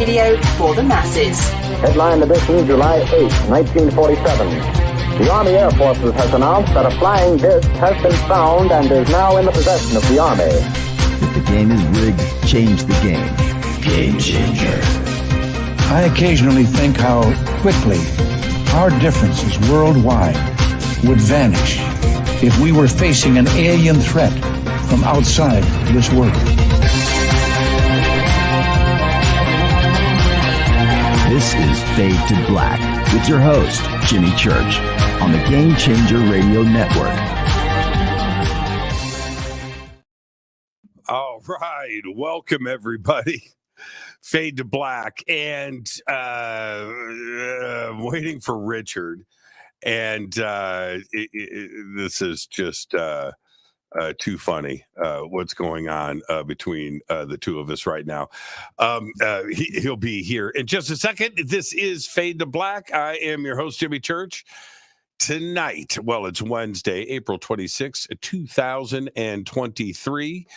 radio for the masses. Headline edition, July 8, 1947. The Army Air Forces has announced that a flying disc has been found and is now in the possession of the Army. If the game is rigged, change the game. Game changer. I occasionally think how quickly our differences worldwide would vanish if we were facing an alien threat from outside this world. This is Fade to Black with your host, Jimmy Church, on the Game Changer Radio Network. All right. Welcome, everybody. Fade to Black. And waiting for Richard. And this is just too funny what's going on between the two of us right now. He'll be here in just a second. This is Fade to Black. I am your host, Jimmy Church. Tonight, well, it's Wednesday, April 26, 2023.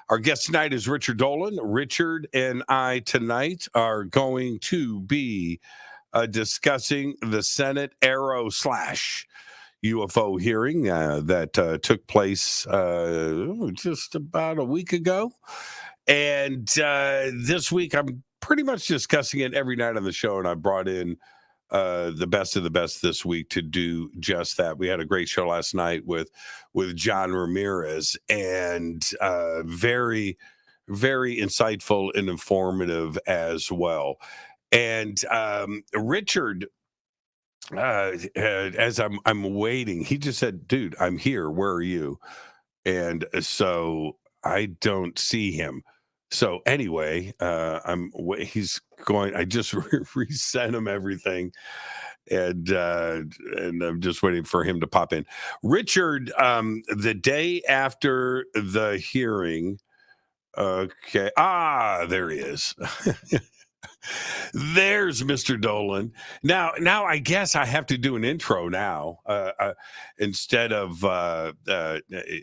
Our guest tonight is Richard Dolan. Richard and I tonight are going to be discussing the Senate AARO / UFO hearing that took place just about a week ago. And this week, I'm pretty much discussing it every night on the show, and I brought in the best of the best this week to do just that. We had a great show last night with John Ramirez, and very, very insightful and informative as well. And Richard, as I'm waiting, he just said, "Dude, I'm here. Where are you?" And so I don't see him. So anyway, he's going. I just resent him everything, and I'm just waiting for him to pop in. Richard, the day after the hearing. Okay. There he is. There's Mr. Dolan. Now I guess I have to do an intro now instead of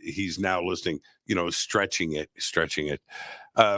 he's now listening, stretching it.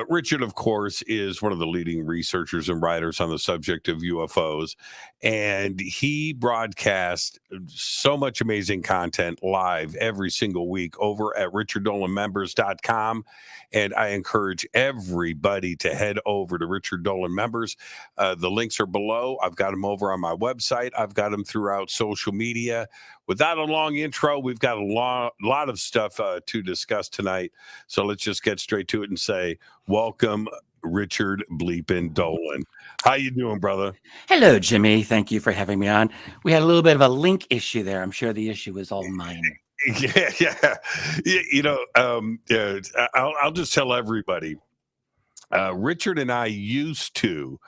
Richard, of course, is one of the leading researchers and writers on the subject of UFOs, and he broadcasts so much amazing content live every single week over at richarddolanmembers.com, and I encourage everybody to head over to Richard Dolan Members. The links are below. I've got them over on my website. I've got them throughout social media. Without a long intro, we've got a lot of stuff to discuss tonight. So let's just get straight to it and say, welcome, Richard Bleepin' Dolan. How you doing, brother? Hello, Jimmy. Thank you for having me on. We had a little bit of a link issue there. I'm sure the issue was all mine. Yeah. I'll just tell everybody. Richard and I used to.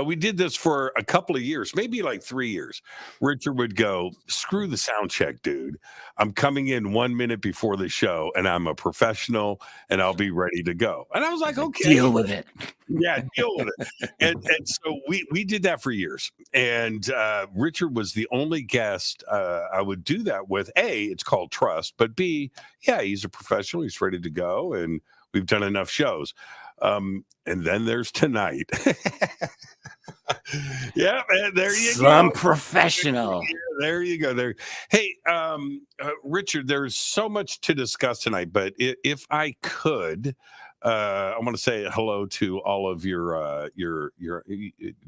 We did this for a couple of years, maybe like 3 years. Richard would go, "Screw the sound check, dude. I'm coming in 1 minute before the show, and I'm a professional, and I'll be ready to go." And I was like, "Okay, deal with it." Yeah, deal with it. And so we did that for years. And Richard was the only guest I would do that with. A, it's called trust, but B, yeah, he's a professional. He's ready to go, and we've done enough shows. And then there's tonight. Yeah, man, there you go. Some professional. Yeah, there you go. There. Hey, Richard, there's so much to discuss tonight, but if I could, I want to say hello to all of your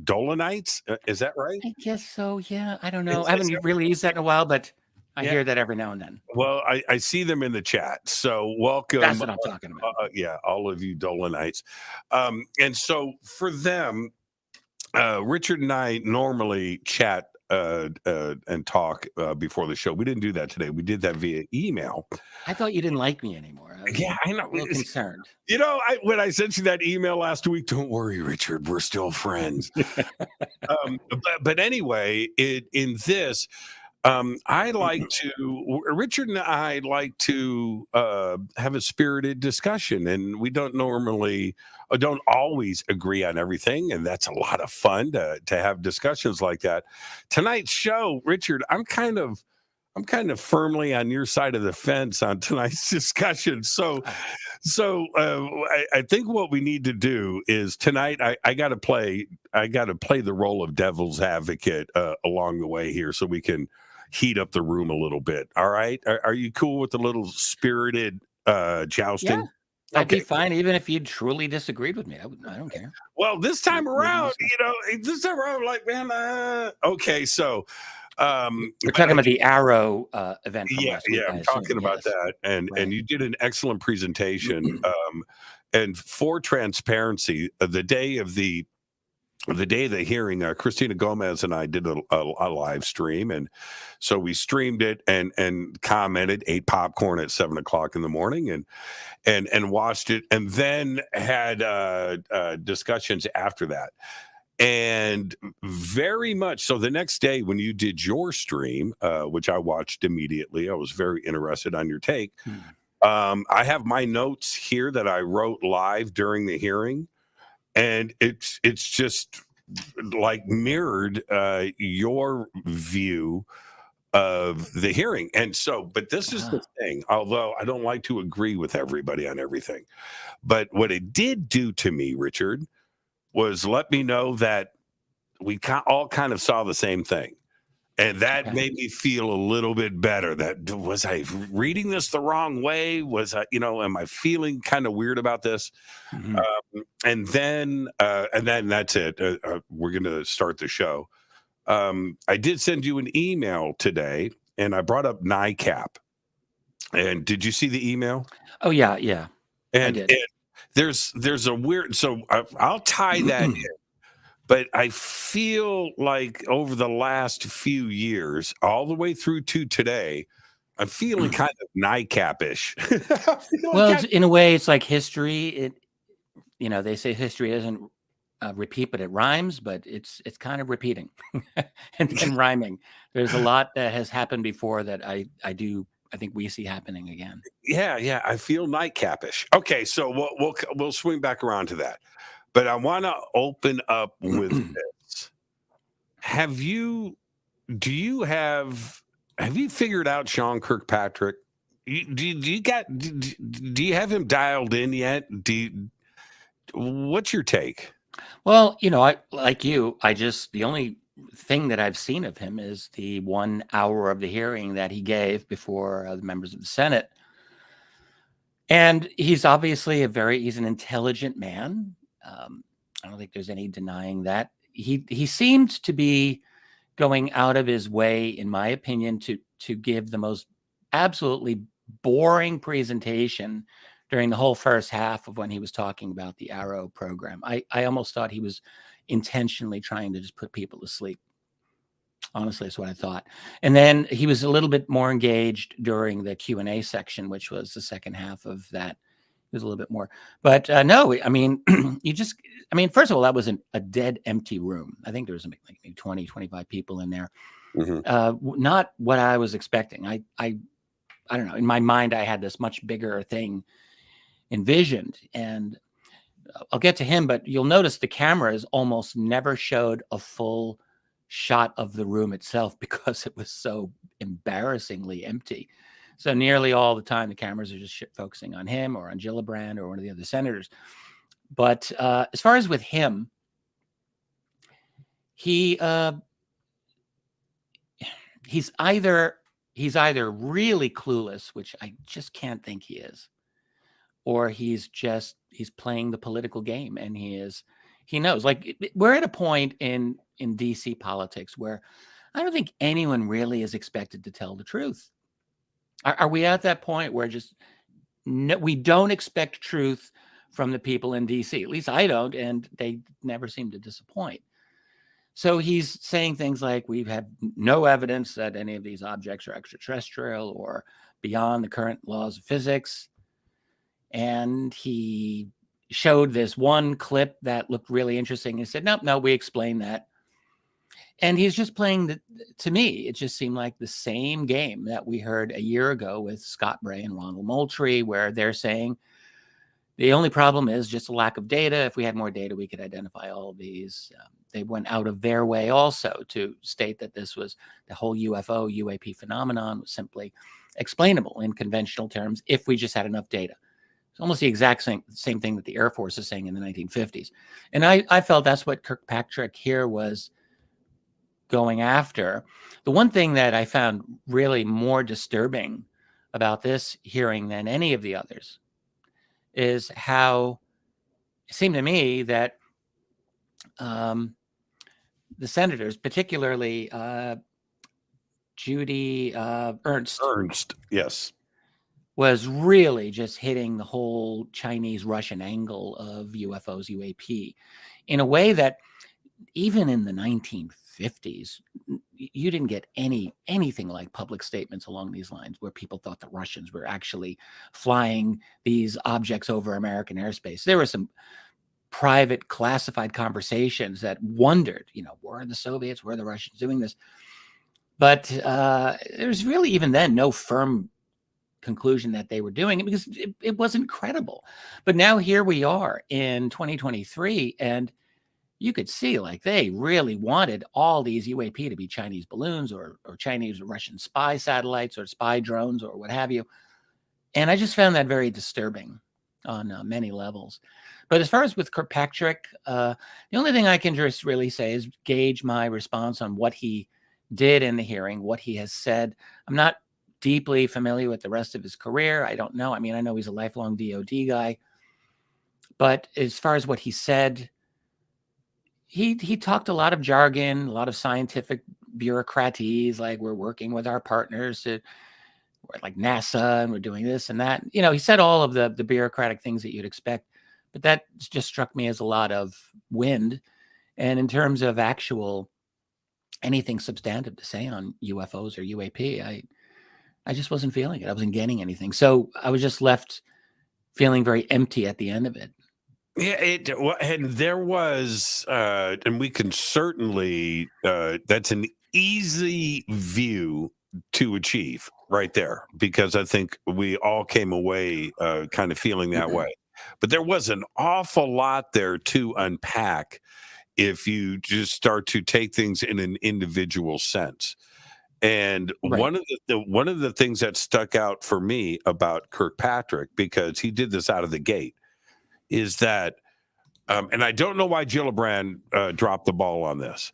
Dolanites. Is that right? I guess so. Yeah, I don't know. I haven't really used that in a while, but I hear that every now and then. Well, I see them in the chat. So welcome. That's what I'm talking about. All of you Dolanites. And so for them, Richard and I normally chat and talk before the show. We didn't do that today. We did that via email. I thought you didn't like me anymore. I know. A little concerned. When I sent you that email last week, don't worry, Richard, we're still friends. But anyway, in this, Richard and I like to have a spirited discussion, and we don't always agree on everything, and that's a lot of fun to have discussions like that. Tonight's show, Richard, I'm kind of I'm kind of firmly on your side of the fence on tonight's discussion. So I think what we need to do is tonight. I got to play the role of devil's advocate along the way here, so we can heat up the room a little bit. All right, are you cool with a little spirited jousting? Yeah. I'd be fine even if you truly disagreed with me. I don't care. Well, this time around, like, man, okay, so we're talking about the AARO event from last week. I'm talking about that, and you did an excellent presentation. And for transparency, the day of the hearing, Christina Gomez and I did a live stream, and so we streamed it and commented, ate popcorn at 7:00 in the morning, and watched it, and then had discussions after that. And very much so, the next day when you did your stream, which I watched immediately, I was very interested on your take. I have my notes here that I wrote live during the hearing, and it's just like mirrored your view of the hearing. And so, but this is the thing, although I don't like to agree with everybody on everything, but what it did do to me, Richard, was let me know that we all kind of saw the same thing. And that made me feel a little bit better. That was I reading this the wrong way? Was I, am I feeling kind of weird about this? And then that's it. We're going to start the show. I did send you an email today, and I brought up NICAP. And did you see the email? Oh yeah. And I did. There's a weird, so I'll tie that in, but I feel like over the last few years, all the way through to today, I'm feeling kind of NICAP-ish. Well, in a way, it's like history. They say history isn't repeat, but it rhymes, but it's kind of repeating and rhyming. There's a lot that has happened before that I think we see happening again. Yeah, I feel NICAP-ish. Okay, so we'll swing back around to that, but I want to open up with this. Have you figured out Sean Kirkpatrick? Do you have him dialed in yet? What's your take? Well, I like you. The only thing that I've seen of him is the 1 hour of the hearing that he gave before the members of the Senate. And he's obviously he's an intelligent man. I don't think there's any denying that. He seemed to be going out of his way, in my opinion, to give the most absolutely boring presentation during the whole first half of when he was talking about the AARO program. I almost thought he was intentionally trying to just put people to sleep. Honestly, that's what I thought. And then he was a little bit more engaged during the Q&A section, which was the second half of that. He was a little bit more. But no, I mean, first of all, that was a dead empty room. I think there was like maybe 20, 25 people in there. Not what I was expecting. I don't know. In my mind, I had this much bigger thing envisioned, and I'll get to him, but you'll notice the cameras almost never showed a full shot of the room itself because it was so embarrassingly empty. So nearly all the time, the cameras are just focusing on him or on Gillibrand or one of the other senators. But as far as with him, he's either really clueless, which I just can't think he is, or he's playing the political game, and he knows. Like, we're at a point in DC politics where I don't think anyone really is expected to tell the truth. Are we at that point where we don't expect truth from the people in DC? At least I don't, and they never seem to disappoint. So he's saying things like, we have no evidence that any of these objects are extraterrestrial or beyond the current laws of physics. And he showed this one clip that looked really interesting. He said, no, we explained that. And he's just playing to me, it just seemed like the same game that we heard a year ago with Scott Bray and Ronald Moultrie, where they're saying The only problem is just a lack of data. If we had more data, we could identify all of these. They went out of their way also to state that this was the whole UFO, UAP phenomenon was simply explainable in conventional terms if we just had enough data. It's almost the exact same thing that the Air Force is saying in the 1950s. And I felt that's what Kirkpatrick here was going after. The one thing that I found really more disturbing about this hearing than any of the others is how it seemed to me that the senators, particularly Judy Ernst, yes, was really just hitting the whole Chinese-Russian angle of UFOs, UAP, in a way that even in the 1950s, you didn't get anything like public statements along these lines where people thought the Russians were actually flying these objects over American airspace. There were some private classified conversations that wondered, were the Soviets, were the Russians doing this? But there's really even then no firm conclusion that they were doing it because it wasn't credible. But now here we are in 2023, and you could see like they really wanted all these UAP to be Chinese balloons or Chinese or Russian spy satellites or spy drones or what have you. And I just found that very disturbing on many levels. But as far as with Kirkpatrick, the only thing I can just really say is gauge my response on what he did in the hearing, what he has said. I'm not deeply familiar with the rest of his career. I don't know. I mean, I know he's a lifelong DOD guy. But as far as what he said, he talked a lot of jargon, a lot of scientific bureaucraties, like we're working with our partners to, like NASA, and we're doing this and that. He said all of the bureaucratic things that you'd expect, but that just struck me as a lot of wind. And in terms of actual anything substantive to say on UFOs or UAP, I just wasn't feeling it. I wasn't getting anything. So I was just left feeling very empty at the end of it. Yeah, and there was, and we can certainly, that's an easy view to achieve right there, because I think we all came away kind of feeling that way. But there was an awful lot there to unpack if you just start to take things in an individual sense. And one of the things that stuck out for me about Kirkpatrick, because he did this out of the gate, is that, and I don't know why Gillibrand dropped the ball on this,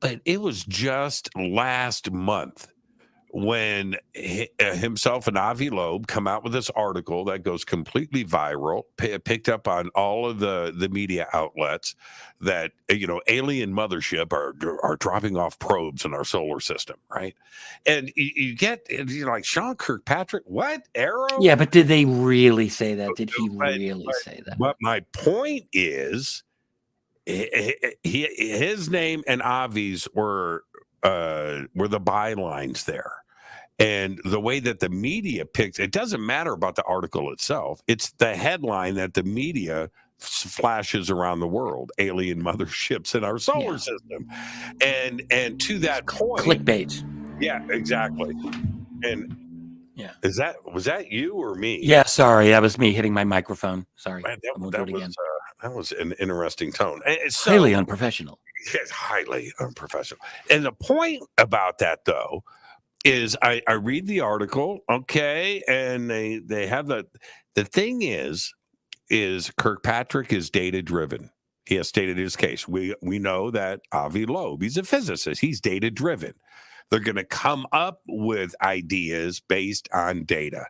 but it was just last month when himself and Avi Loeb come out with this article that goes completely viral, picked up on all of the media outlets, that alien mothership are dropping off probes in our solar system, right? And you get like Sean Kirkpatrick, what arrow? Yeah, but did they really say that? Did he really say that? But my point is, his name and Avi's were the bylines there. And the way that the media picks, it doesn't matter about the article itself. It's the headline that the media flashes around the world: alien motherships in our solar system. And to that point, clickbait. Yeah, exactly. And yeah, was that you or me? Yeah, sorry, that was me hitting my microphone. Sorry, Man, that was an interesting tone. It's highly unprofessional. It's highly unprofessional. And the point about that, though, is I read the article, okay, and they have the thing is Kirkpatrick is data driven. He has stated his case. We know that Avi Loeb, he's a physicist, he's data driven. They're going to come up with ideas based on data.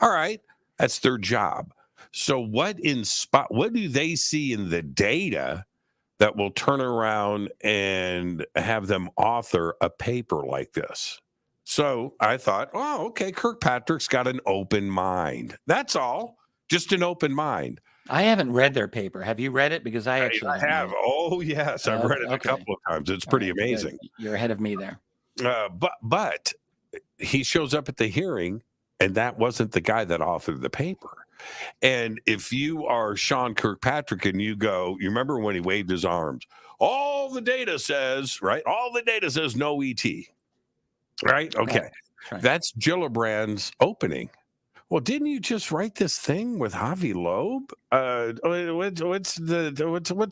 All right, that's their job. So what do they see in the data that will turn around and have them author a paper like this? So I thought, oh, okay, Kirkpatrick's got an open mind. That's all. Just an open mind. I haven't read their paper. Have you read it? Because I have. Oh, yes. I've read it a couple of times. It's pretty amazing. Good. You're ahead of me there. But he shows up at the hearing, and that wasn't the guy that authored the paper. And if you are Sean Kirkpatrick and you remember when he waved his arms, all the data says, right? All the data says no ET. Right? Okay. Right. That's Gillibrand's opening. Well, didn't you just write this thing with Avi Loeb? What's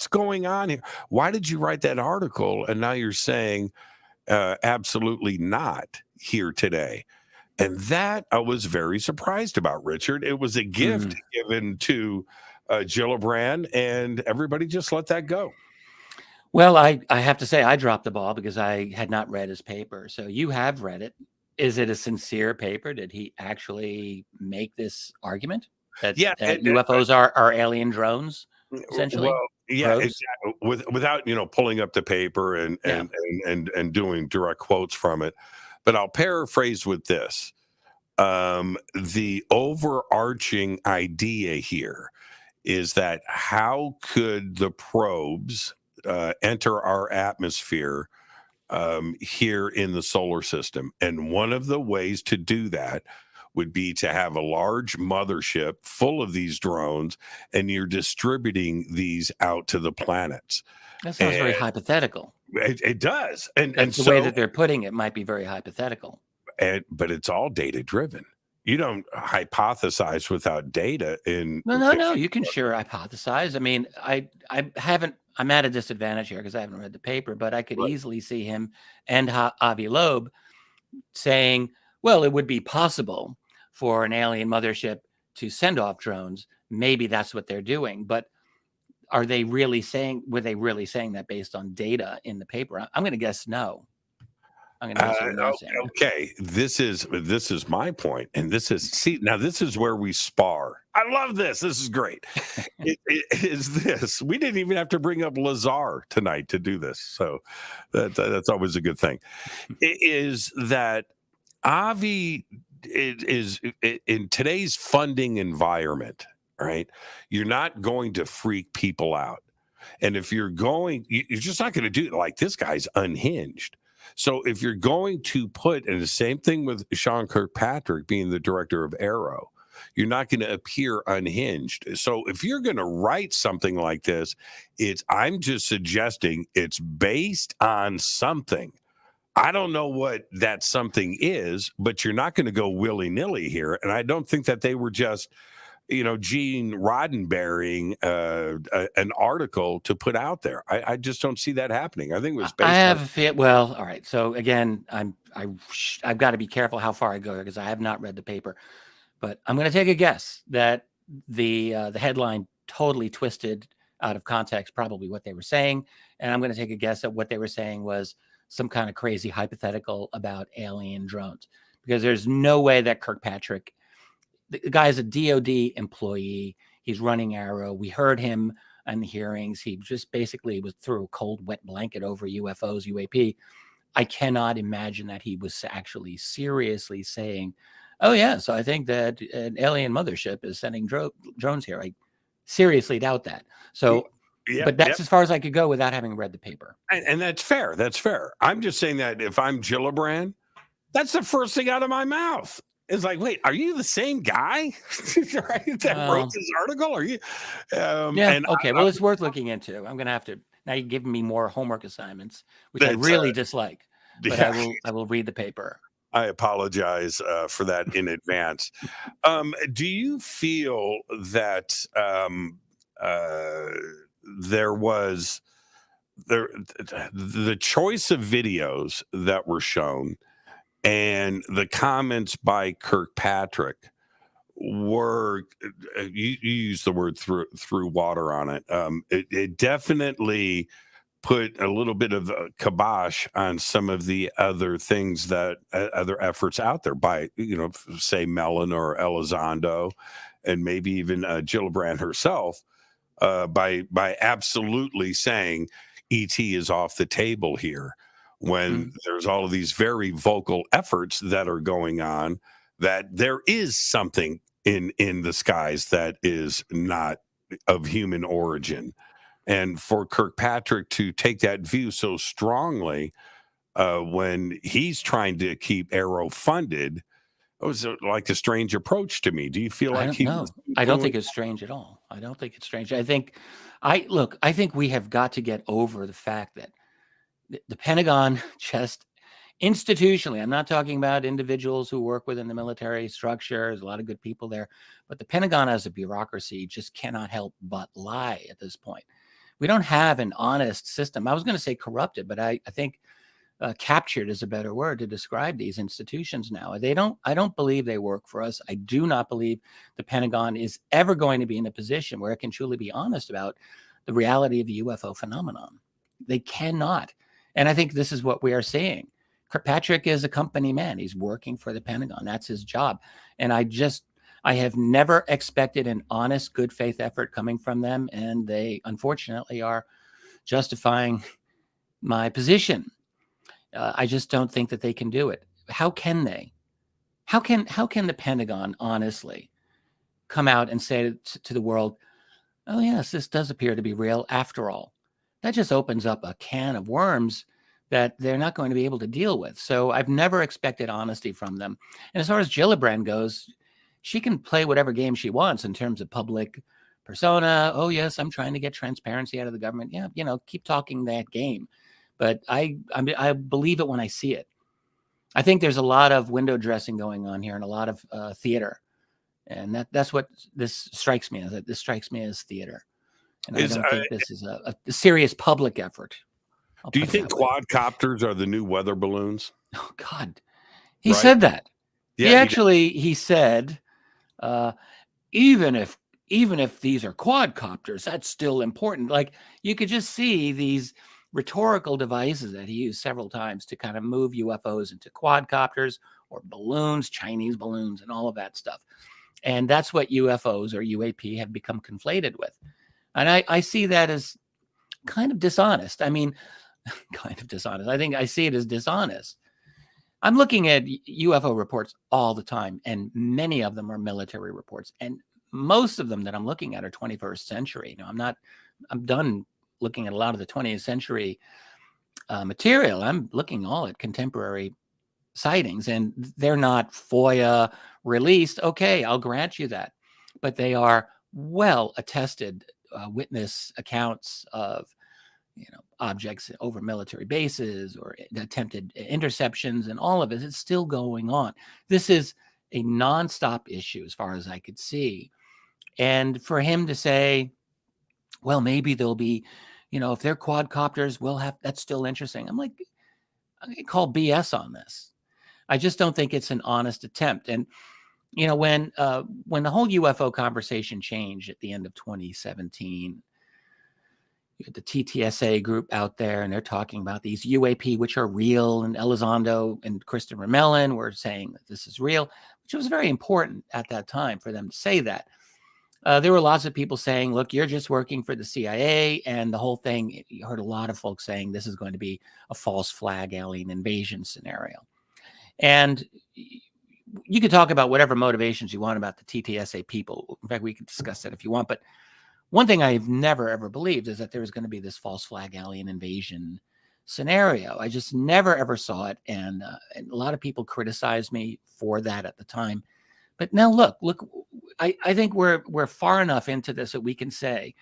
going on here? Why did you write that article? And now you're saying absolutely not here today. And that I was very surprised about, Richard. It was a gift given to Gillibrand, and everybody just let that go. Well, I have to say I dropped the ball because I had not read his paper. So you have read it. Is it a sincere paper? Did he actually make this argument that, that UFOs are alien drones, essentially? Well, yeah, exactly. Without pulling up the paper and doing direct quotes from it, but I'll paraphrase with this: the overarching idea here is that how could the probes enter our atmosphere here in the solar system? And one of the ways to do that would be to have a large mothership full of these drones, and you're distributing these out to the planets. That sounds very hypothetical. It does. And the way that they're putting it might be very hypothetical. But it's all data driven. You don't hypothesize without data. No. You can sure hypothesize. I mean, I'm at a disadvantage here because I haven't read the paper, but I could easily see him and Avi Loeb saying, well, it would be possible for an alien mothership to send off drones. Maybe that's what they're doing. But were they really saying that based on data in the paper? I'm going to guess no. I'm going to guess no. Okay, this is my point, and this is where we spar. I love this. This is great. It is this. We didn't even have to bring up Lazar tonight to do this, so that's always a good thing. It is that Avi is in today's funding environment, right? You're not going to freak people out, and if you're just not going to do it. Like, this guy's unhinged. So if you're going to put, and the same thing with Sean Kirkpatrick being the director of AARO, you're not going to appear unhinged. So if you're going to write something like this, I'm just suggesting it's based on something. I don't know what that something is, but you're not going to go willy-nilly here. And I don't think that they were just, Gene Roddenberrying an article to put out there. I just don't see that happening. I think it was based well, all right. So again, I've got to be careful how far I go here because I have not read the paper. But I'm going to take a guess that the headline totally twisted out of context probably what they were saying. And I'm going to take a guess that what they were saying was some kind of crazy hypothetical about alien drones. Because there's no way that Kirkpatrick, the guy is a DOD employee. He's running AARO. We heard him in the hearings. He just basically was threw a cold, wet blanket over UFOs, UAP. I cannot imagine that he was actually seriously saying, oh, yeah, so I think that an alien mothership is sending drones here. I seriously doubt that. So, but that's as far as I could go without having read the paper. And that's fair. That's fair. I'm just saying that if I'm Gillibrand, that's the first thing out of my mouth. It's like, wait, are you the same guy that wrote this article? Are you? Okay. Well, it's worth looking into. I'm going to have to. Now you're giving me more homework assignments, which I really dislike. But I will read the paper. I apologize for that in advance. Do you feel that there was the choice of videos that were shown and the comments by Kirkpatrick were, you used the word threw water on it. It definitely put a little bit of a kibosh on some of the other things that other efforts out there by, say Mellon or Elizondo, and maybe even Gillibrand herself, by absolutely saying ET is off the table here, when there's all of these very vocal efforts that are going on, that there is something in the skies that is not of human origin. And for Kirkpatrick to take that view so strongly when he's trying to keep AARO funded, it was like a strange approach to me. Do you feel like I don't think it's strange at all. I don't think it's strange. I think we have got to get over the fact that the Pentagon just Institutionally, I'm not talking about individuals who work within the military structure. There's a lot of good people there, but the Pentagon as a bureaucracy just cannot help but lie at this point. We don't have an honest system. I was going to say corrupted, but I think captured is a better word to describe these institutions now. I don't believe they work for us. I do not believe the Pentagon is ever going to be in a position where it can truly be honest about the reality of the UFO phenomenon. They cannot. And I think this is what we are seeing. Kirkpatrick is a company man. He's working for the Pentagon. That's his job. And I have never expected an honest, good faith effort coming from them. And they unfortunately are justifying my position. I just don't think that they can do it. How can they? How can the Pentagon honestly come out and say to the world, oh yes, this does appear to be real after all? That just opens up a can of worms that they're not going to be able to deal with. So I've never expected honesty from them. And as far as Gillibrand goes, she can play whatever game she wants in terms of public persona. Oh yes, I'm trying to get transparency out of the government. Yeah, keep talking that game. But I believe it when I see it. I think there's a lot of window dressing going on here and a lot of theater. And that's what this strikes me as. This strikes me as theater. And I don't think this is a serious public effort. Do you think quadcopters are the new weather balloons? Oh, God. He said that. Yeah, he said, even if these are quadcopters, that's still important. Like, you could just see these rhetorical devices that he used several times to kind of move UFOs into quadcopters or balloons, Chinese balloons, and all of that stuff. And that's what UFOs or UAP have become conflated with. And I see that as kind of dishonest. I mean, kind of dishonest. I think I see it as dishonest. I'm looking at UFO reports all the time, and many of them are military reports. And most of them that I'm looking at are 21st century. I'm done looking at a lot of the 20th century material. I'm looking all at contemporary sightings, and they're not FOIA released. Okay, I'll grant you that. But they are well attested witness accounts of objects over military bases or attempted interceptions, and all of it is still going on. This is a nonstop issue as far as I could see. And for him to say, well, maybe there'll be, if they're quadcopters, that's still interesting. I'm like, I call BS on this. I just don't think it's an honest attempt. And, when the whole UFO conversation changed at the end of 2017, you had the TTSA group out there, and they're talking about these UAP, which are real. And Elizondo and Kristen Ramelin were saying that this is real, which was very important at that time for them to say that. There were lots of people saying, look, you're just working for the CIA, and the whole thing, you heard a lot of folks saying this is going to be a false flag alien invasion scenario. And you could talk about whatever motivations you want about the TTSA people. In fact, we could discuss that if you want. But one thing I've never, ever believed is that there was going to be this false flag alien invasion scenario. I just never, ever saw it. And a lot of people criticized me for that at the time. But now look, I think we're far enough into this that we can say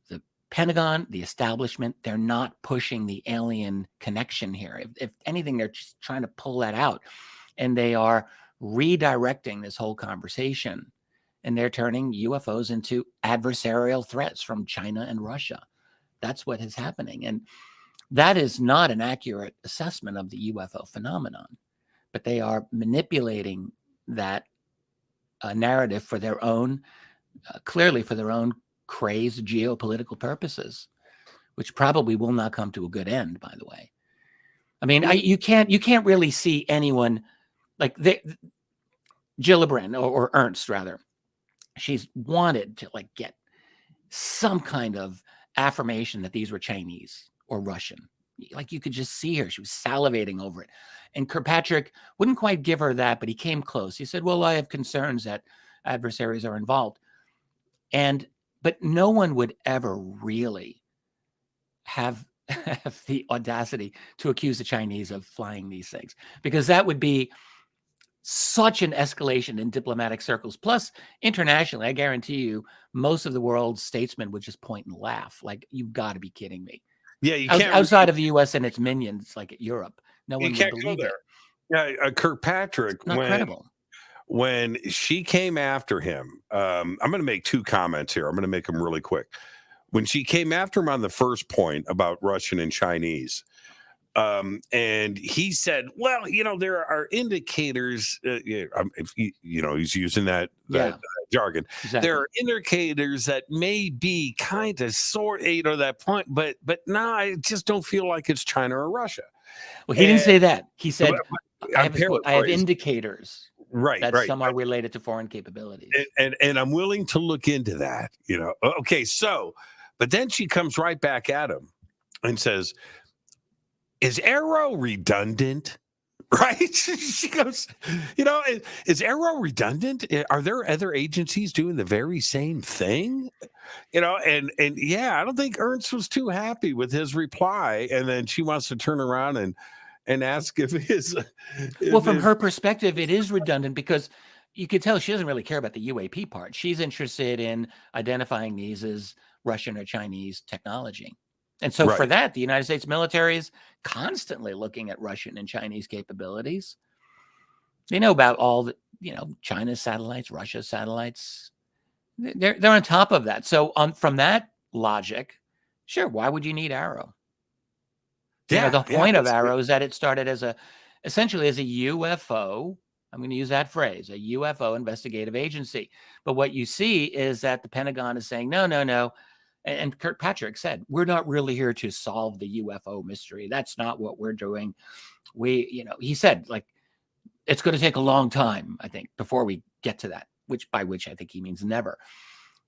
the Pentagon, the establishment, they're not pushing the alien connection here. If anything, they're just trying to pull that out. And they are redirecting this whole conversation. And they're turning UFOs into adversarial threats from China and Russia. That's what is happening. And that is not an accurate assessment of the UFO phenomenon. But they are manipulating that narrative for their own, clearly for their own crazed geopolitical purposes, which probably will not come to a good end, by the way. I mean, you can't really see anyone like Gillibrand or Ernst, rather. She's wanted to get some kind of affirmation that these were Chinese or Russian. Like, you could just see her. She was salivating over it. And Kirkpatrick wouldn't quite give her that, but he came close. He said, well, I have concerns that adversaries are involved. But no one would ever really have the audacity to accuse the Chinese of flying these things, because that would be such an escalation in diplomatic circles. Plus, internationally, I guarantee you, most of the world's statesmen would just point and laugh. Like, you've got to be kidding me. Yeah, you can't outside of the U.S. and its minions, like Europe, No You one would can't go believe it. there. Yeah, Kirkpatrick, Not credible. when she came after him, I'm going to make two comments here. I'm going to make them really quick. When she came after him on the first point about Russian and Chinese, and he said, "Well, there are indicators. If he's using that jargon. Exactly. There are indicators that may be kind of that point, but no, I just don't feel like it's China or Russia." Well, he didn't say that. He said, but I have indicators right, that right. some are related to foreign capabilities. And I'm willing to look into that. Okay, but then she comes right back at him and says, "Is AARO redundant?" Right? She goes, is AARO redundant? Are there other agencies doing the very same thing? And yeah, I don't think Ernst was too happy with his reply. And then she wants to turn around and ask if from her perspective, it is redundant because you could tell she doesn't really care about the UAP part. She's interested in identifying these as Russian or Chinese technology. And so for that, the United States military is constantly looking at Russian and Chinese capabilities. They know about all the, China's satellites, Russia's satellites. They're on top of that. So from that logic, sure, why would you need AARO? The point of AARO is that it started essentially as a UFO. I'm going to use that phrase, a UFO investigative agency. But what you see is that the Pentagon is saying, no. And Kirkpatrick said, we're not really here to solve the UFO mystery. That's not what we're doing. He said, it's going to take a long time, I think, before we get to that, by which I think he means never.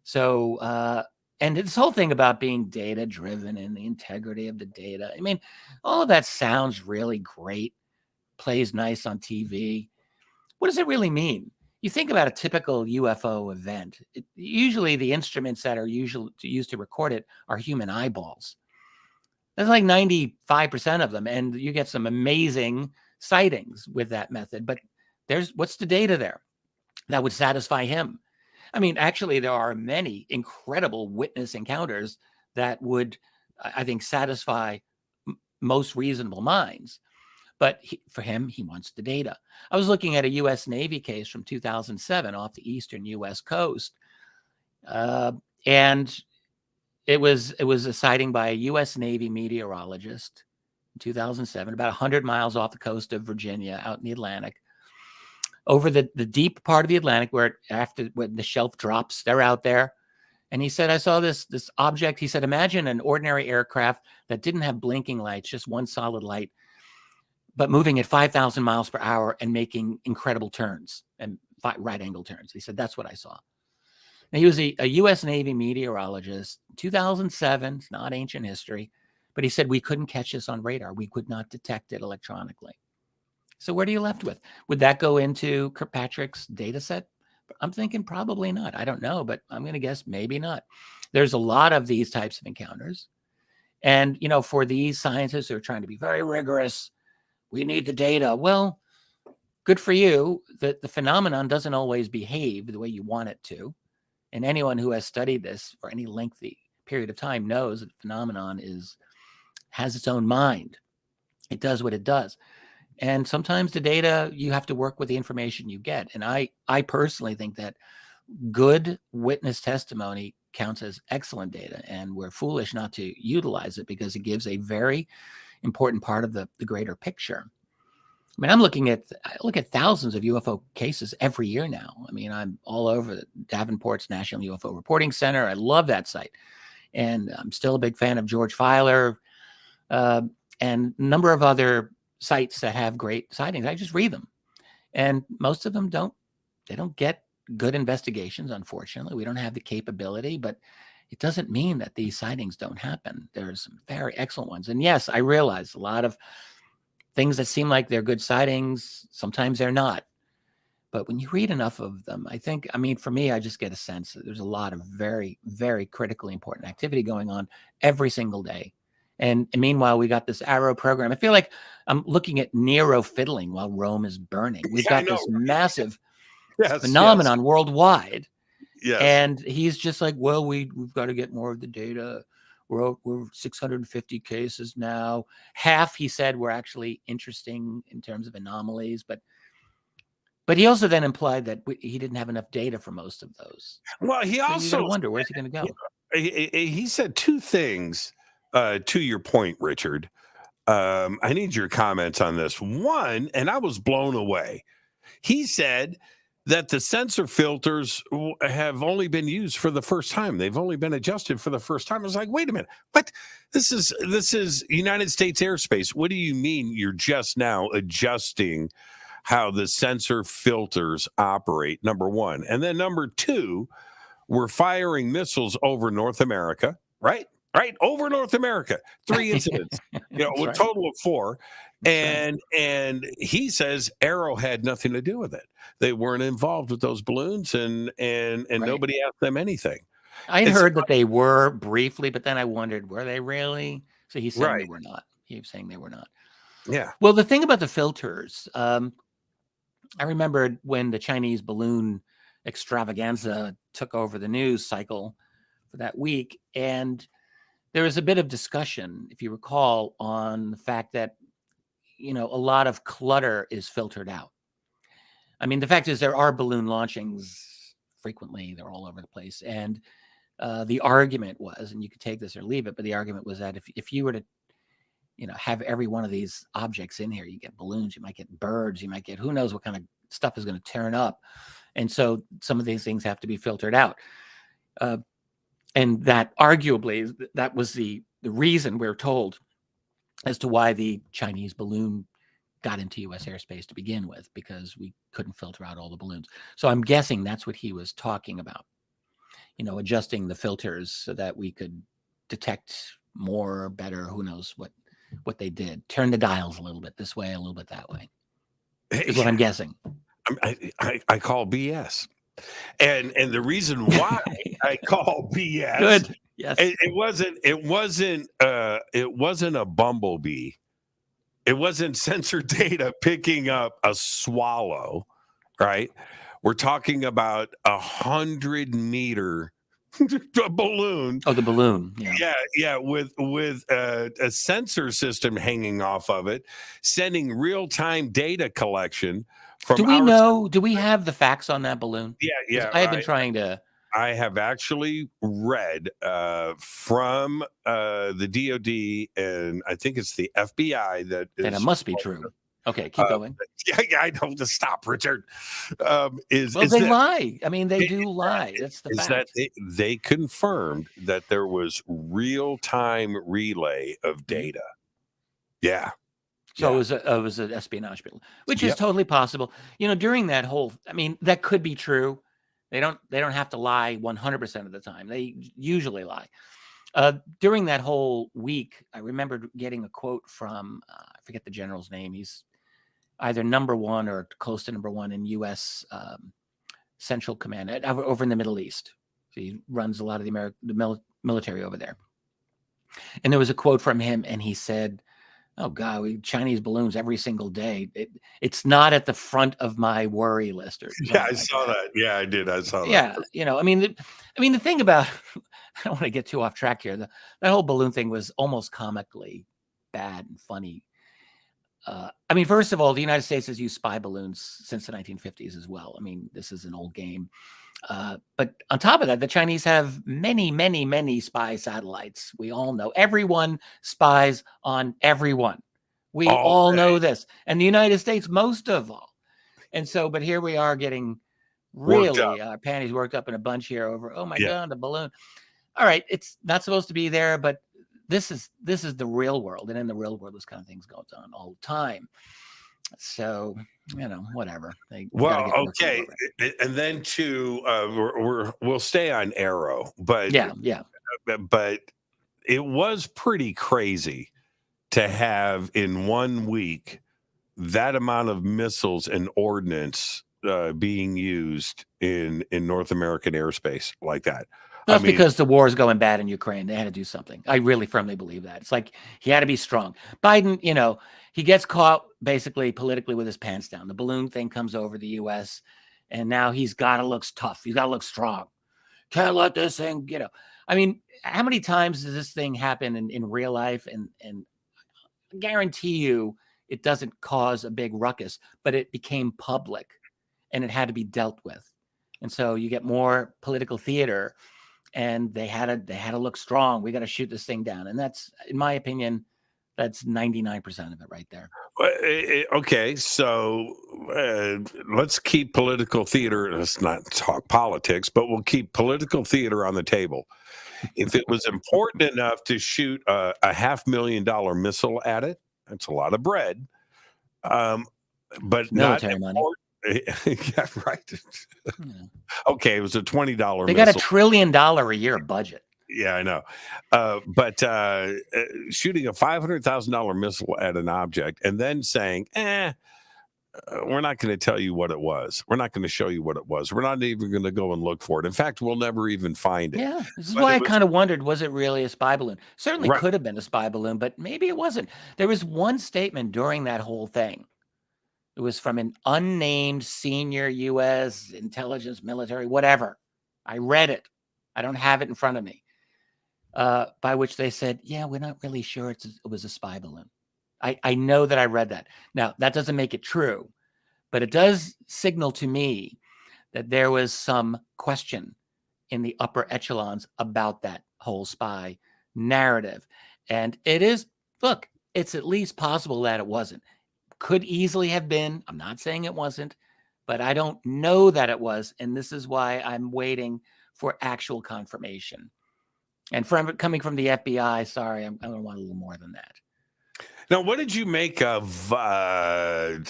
So, and this whole thing about being data driven and the integrity of the data. I mean, all of that sounds really great, plays nice on TV. What does it really mean? You think about a typical UFO event. Usually the instruments that are used to record it are human eyeballs. There's like 95% of them, and you get some amazing sightings with that method. But what's the data there that would satisfy him? I mean, actually, there are many incredible witness encounters that would, I think, satisfy most reasonable minds. But for him, he wants the data. I was looking at a U.S. Navy case from 2007 off the eastern U.S. coast. And it was a sighting by a U.S. Navy meteorologist in 2007, about 100 miles off the coast of Virginia, out in the Atlantic. Over the deep part of the Atlantic where when the shelf drops, they're out there. And he said, I saw this object. He said, imagine an ordinary aircraft that didn't have blinking lights, just one solid light, but moving at 5,000 miles per hour and making incredible turns and right angle turns. He said, that's what I saw. Now, he was a U.S. Navy meteorologist, 2007. It's not ancient history. But he said, we couldn't catch this on radar. We could not detect it electronically. So what are you left with? Would that go into Kirkpatrick's data set? I'm thinking probably not. I don't know, but I'm going to guess maybe not. There's a lot of these types of encounters. And, for these scientists who are trying to be very rigorous, we need the data. Well, good for you. The phenomenon doesn't always behave the way you want it to. And anyone who has studied this for any lengthy period of time knows that the phenomenon has its own mind. It does what it does. And sometimes the data, you have to work with the information you get. And I personally think that good witness testimony counts as excellent data. And we're foolish not to utilize it because it gives a very important part of the greater picture. I mean, I look at thousands of UFO cases every year now. I mean, I'm all over Davenport's National UFO Reporting Center. I love that site. And I'm still a big fan of George Filer and a number of other sites that have great sightings. I just read them. And most of them don't get good investigations, unfortunately. We don't have the capability, but it doesn't mean that these sightings don't happen. There's some very excellent ones. And yes, I realize a lot of things that seem like they're good sightings, sometimes they're not. But when you read enough of them, for me, I just get a sense that there's a lot of very, very critically important activity going on every single day. And meanwhile, we got this AARO program. I feel like I'm looking at Nero fiddling while Rome is burning. We've got this massive phenomenon worldwide. Yes. And he's just like, well, we've got to get more of the data. we're 650 cases now. Half, he said, were actually interesting in terms of anomalies, but he also then implied that he didn't have enough data for most of those. Well, he So you also gotta wonder, where's he going to go? he said two things to your point, Richard. I need your comments on this. One, and I was blown away. He said that the sensor filters have only been used for the first time. They've only been adjusted for the first time. I was like, wait a minute, what? This is United States airspace. What do you mean you're just now adjusting how the sensor filters operate? Number one. And then number two, we're firing missiles over North America, right? Right, over North America, 3 incidents, with total of 4. And he says AARO had nothing to do with it. They weren't involved with those balloons, and nobody asked them anything. I had heard that they were briefly, but then I wondered, were they really? So he's saying they were not. He was saying they were not. Yeah. Well, the thing about the filters, I remember when the Chinese balloon extravaganza took over the news cycle for that week, and there was a bit of discussion, if you recall, on the fact that, a lot of clutter is filtered out. I mean, the fact is there are balloon launchings frequently. They're all over the place. And the argument was, and you could take this or leave it, but the argument was that if you were to, have every one of these objects in here, you get balloons, you might get birds, you might get who knows what kind of stuff is going to turn up. And so some of these things have to be filtered out. And that arguably, that was the reason we're told as to why the Chinese balloon got into U.S. airspace to begin with, because we couldn't filter out all the balloons. So I'm guessing that's what he was talking about, adjusting the filters so that we could detect more or better. Who knows what they did. Turn the dials a little bit this way, a little bit that way, is what I'm guessing. I call BS. And the reason why I call BS, good, yes, it wasn't a bumblebee. It wasn't sensor data picking up a swallow, right? We're talking about 100-meter balloon. Oh, the balloon, yeah, with a sensor system hanging off of it, sending real-time data collection. Do we have the facts on that balloon? Yeah. I have been trying to. I have actually read from the DOD, and I think it's the FBI that is. And it must be true. Okay, keep going. Yeah, I don't just stop, Richard. They lie. I mean, they do lie. That's the fact. That they confirmed that there was real-time relay of data. Yeah. So it was an espionage bill, which is totally possible. During that whole, I mean, that could be true. They don't have to lie 100% of the time. They usually lie. During that whole week, I remember getting a quote from, I forget the general's name. He's either number 1 or close to number 1 in U.S. Central Command over in the Middle East. So he runs a lot of the military over there. And there was a quote from him, and he said, "Oh God, Chinese balloons every single day. It's not at the front of my worry list." I saw that. Yeah, I did. I saw that. Yeah, I mean, the thing about I don't want to get too off track here. That whole balloon thing was almost comically bad and funny. I mean, first of all, the United States has used spy balloons since the 1950s as well. I mean, this is an old game. But on top of that, the Chinese have many, many, many spy satellites. We all know everyone spies on everyone. We all know this. And the United States, most of all. And so, but here we are getting really our panties worked up in a bunch here over, oh my God, the balloon. All right. It's not supposed to be there, but this is the real world. And in the real world, this kind of things goes on all the time. So, whatever. Okay. And then we'll stay on AARO, but but it was pretty crazy to have in 1 week that amount of missiles and ordnance being used in North American airspace like that. That's because the war is going bad in Ukraine. They had to do something. I really firmly believe that. It's like he had to be strong. Biden, he gets caught basically politically with his pants down. The balloon thing comes over the U.S., and now he's got to look tough. He's got to look strong. Can't let this thing, I mean, how many times does this thing happen in real life? And I guarantee you it doesn't cause a big ruckus, but it became public and it had to be dealt with. And so you get more political theater, and they had to look strong. We got to shoot this thing down. And that's, in my opinion, that's 99% of it right there. Okay, so let's keep political theater. Let's not talk politics, but we'll keep political theater on the table. If it was important enough to shoot a $500,000 missile at it, that's a lot of bread. But military not money. Yeah, right. Okay, it was a $20 They missile. got $1 trillion a year budget. Yeah, I know. But shooting a $500,000 missile at an object and then saying, we're not going to tell you what it was. We're not going to show you what it was. We're not even going to go and look for it. In fact, we'll never even find it. Yeah, this is why I kind of wondered, was it really a spy balloon? Certainly could have been a spy balloon, but maybe it wasn't. There was one statement during that whole thing. It was from an unnamed senior U.S. intelligence, military, whatever. I read it. I don't have it in front of me. By which they said, yeah, we're not really sure it was a spy balloon. I know that I read that. Now, that doesn't make it true, but it does signal to me that there was some question in the upper echelons about that whole spy narrative. And it is, look, it's at least possible that it wasn't. Could easily have been. I'm not saying it wasn't, but I don't know that it was. And this is why I'm waiting for actual confirmation. And coming from the FBI, sorry, I'm going to want a little more than that. Now, what did you make of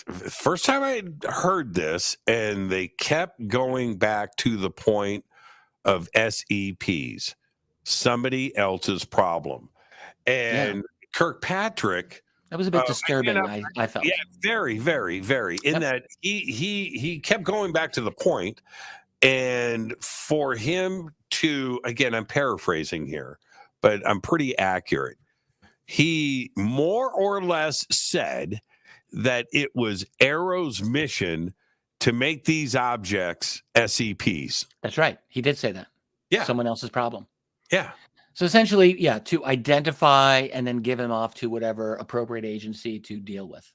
first time I heard this, and they kept going back to the point of SEPs, somebody else's problem. And Kirkpatrick, that was a bit disturbing. I felt. Yeah, very, very, very. In that he kept going back to the point, and for him to, again, I'm paraphrasing here, but I'm pretty accurate. He more or less said that it was AARO's mission to make these objects SEPs. That's right. He did say that. Yeah. Someone else's problem. Yeah. So essentially, to identify and then give him off to whatever appropriate agency to deal with,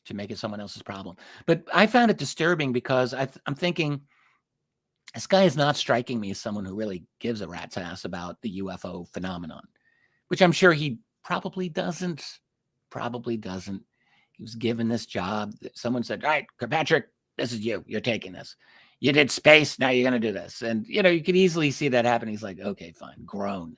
to make it someone else's problem. But I found it disturbing because I'm thinking, this guy is not striking me as someone who really gives a rat's ass about the UFO phenomenon, which I'm sure he probably doesn't. He was given this job. Someone said, all right, Kirkpatrick, this is you. You're taking this. You did space. Now you're going to do this. And, you could easily see that happen. He's like, okay, fine, grown.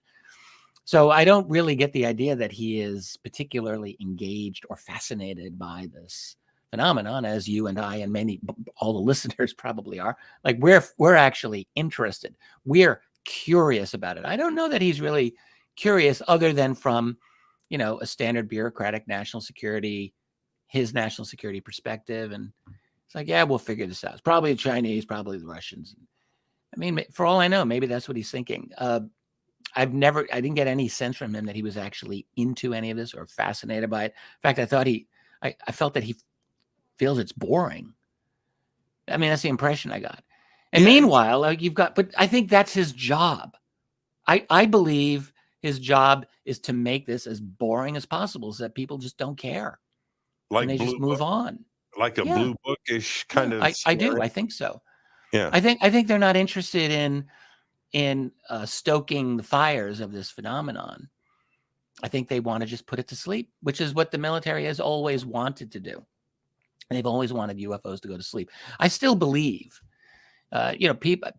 So I don't really get the idea that he is particularly engaged or fascinated by this phenomenon, as you and I and all the listeners probably are. Like we're actually interested. We're curious about it. I don't know that he's really curious other than from, a standard bureaucratic his national security perspective. And it's like, yeah, we'll figure this out. It's probably the Chinese, probably the Russians. I mean, for all I know, maybe that's what he's thinking. I didn't get any sense from him that he was actually into any of this or fascinated by it. In fact, I felt that he feels it's boring. I mean, that's the impression I got. And meanwhile, but I think that's his job. I believe his job is to make this as boring as possible so that people just don't care. Like and they just move on. Like a blue bookish kind of. I do. I think so. Yeah. I think they're not interested in stoking the fires of this phenomenon. I think they want to just put it to sleep, which is what the military has always wanted to do. And they've always wanted UFOs to go to sleep. I still believe,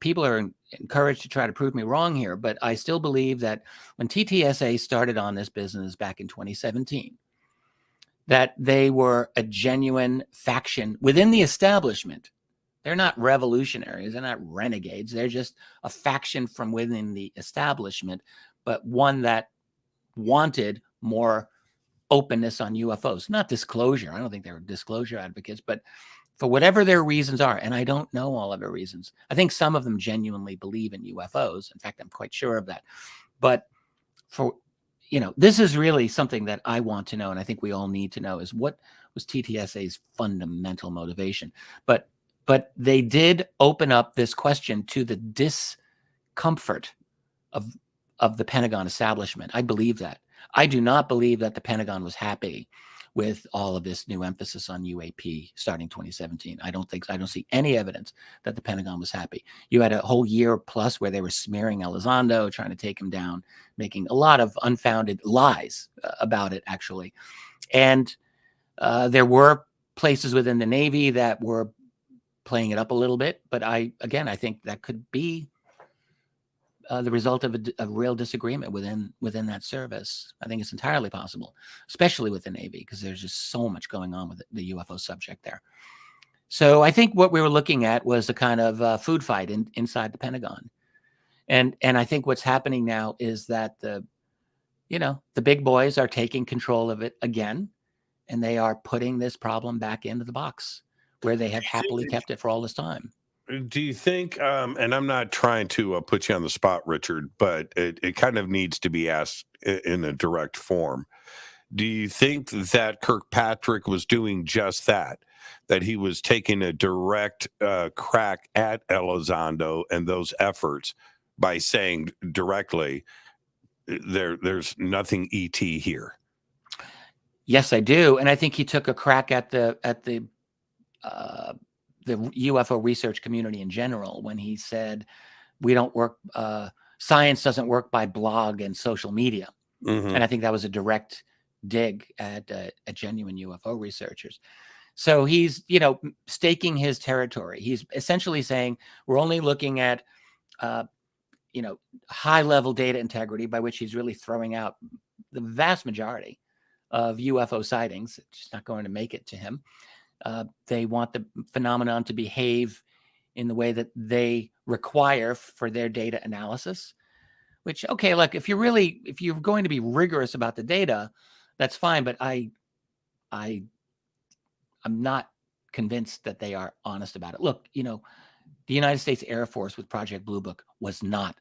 people are encouraged to try to prove me wrong here, but I still believe that when TTSA started on this business back in 2017, that they were a genuine faction within the establishment. They're not revolutionaries. They're not renegades. They're just a faction from within the establishment, but one that wanted more openness on UFOs, not disclosure. I don't think they were disclosure advocates, but for whatever their reasons are, and I don't know all of their reasons. I think some of them genuinely believe in UFOs. In fact, I'm quite sure of that. But this is really something that I want to know, and I think we all need to know, is what was TTSA's fundamental motivation. But they did open up this question to the discomfort of the Pentagon establishment. I believe that. I do not believe that the Pentagon was happy with all of this new emphasis on UAP starting 2017. I don't see any evidence that the Pentagon was happy. You had a whole year plus where they were smearing Elizondo, trying to take him down, making a lot of unfounded lies about it, actually. And there were places within the Navy that were playing it up a little bit. But I think that could be the result of a real disagreement within that service. I think it's entirely possible, especially with the Navy, because there's just so much going on with the UFO subject there. So I think what we were looking at was a kind of food fight inside the Pentagon. And I think what's happening now is that the big boys are taking control of it again, and they are putting this problem back into the box where they have happily kept it for all this time. Do you think, and I'm not trying to put you on the spot, Richard, but it kind of needs to be asked in a direct form. Do you think that Kirkpatrick was doing just that he was taking a direct crack at Elizondo and those efforts by saying directly, there's nothing ET here? Yes, I do. And I think he took a crack at the UFO research community in general when he said, we don't work, science doesn't work by blog and social media. Mm-hmm. And I think that was a direct dig at genuine UFO researchers. So he's, staking his territory. He's essentially saying we're only looking at, high level data integrity, by which he's really throwing out the vast majority of UFO sightings. It's just not going to make it to him. They want the phenomenon to behave in the way that they require for their data analysis, which, okay, look, if you're going to be rigorous about the data, that's fine. But I'm not convinced that they are honest about it. Look, the United States Air Force with Project Blue Book was not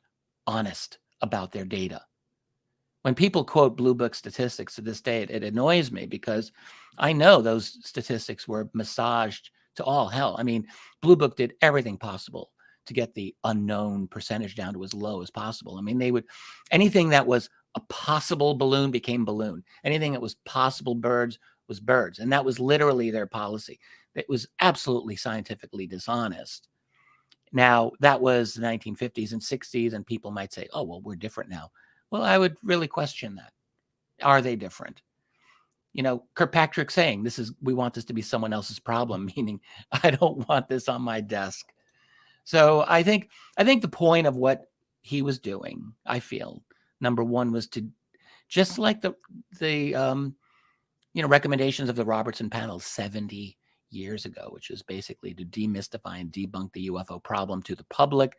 honest about their data. When people quote Blue Book statistics to this day, it annoys me because I know those statistics were massaged to all hell. I mean, Blue Book did everything possible to get the unknown percentage down to as low as possible. I mean, anything that was a possible balloon became balloon. Anything that was possible birds was birds. And that was literally their policy. It was absolutely scientifically dishonest. Now, that was the 1950s and 60s, and people might say, oh, well, we're different now. Well, I would really question that. Are they different? Kirkpatrick saying we want this to be someone else's problem, meaning I don't want this on my desk. So I think the point of what he was doing, I feel, number one, was to, just like the recommendations of the Robertson panel 70 years ago, which is basically to demystify and debunk the UFO problem to the public.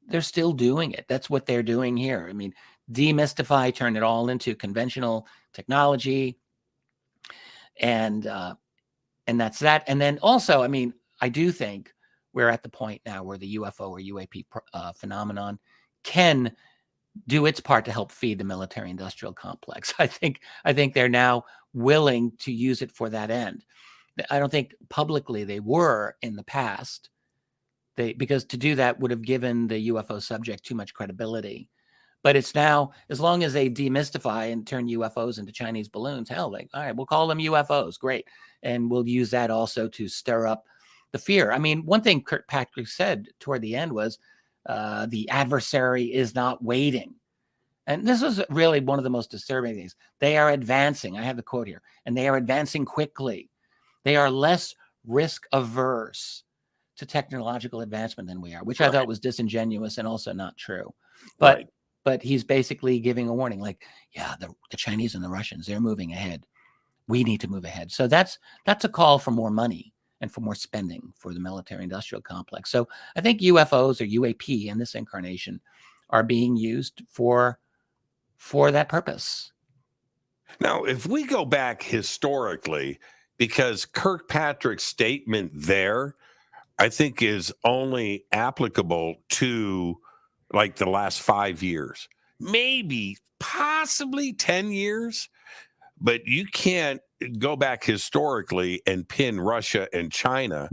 They're still doing it. That's what they're doing here. I mean, demystify, turn it all into conventional technology. And that's that. And then also, I mean, I do think we're at the point now where the UFO or UAP phenomenon can do its part to help feed the military industrial complex. I think they're now willing to use it for that end. I don't think publicly they were in the past. Because to do that would have given the UFO subject too much credibility. But it's now, as long as they demystify and turn UFOs into Chinese balloons, hell, all right, we'll call them UFOs, great. And we'll use that also to stir up the fear. I mean, one thing Kirkpatrick said toward the end was, the adversary is not waiting. And this was really one of the most disturbing things. They are advancing. I have the quote here. And they are advancing quickly. They are less risk averse to technological advancement than we are, which I thought was disingenuous and also not true. But he's basically giving a warning, like, yeah, the Chinese and the Russians, they're moving ahead. We need to move ahead. So that's a call for more money and for more spending for the military industrial complex. So I think UFOs or UAP in this incarnation are being used for that purpose. Now, if we go back historically, because Kirkpatrick's statement there, I think, is only applicable to like the last 5 years, maybe possibly 10 years, but you can't go back historically and pin Russia and China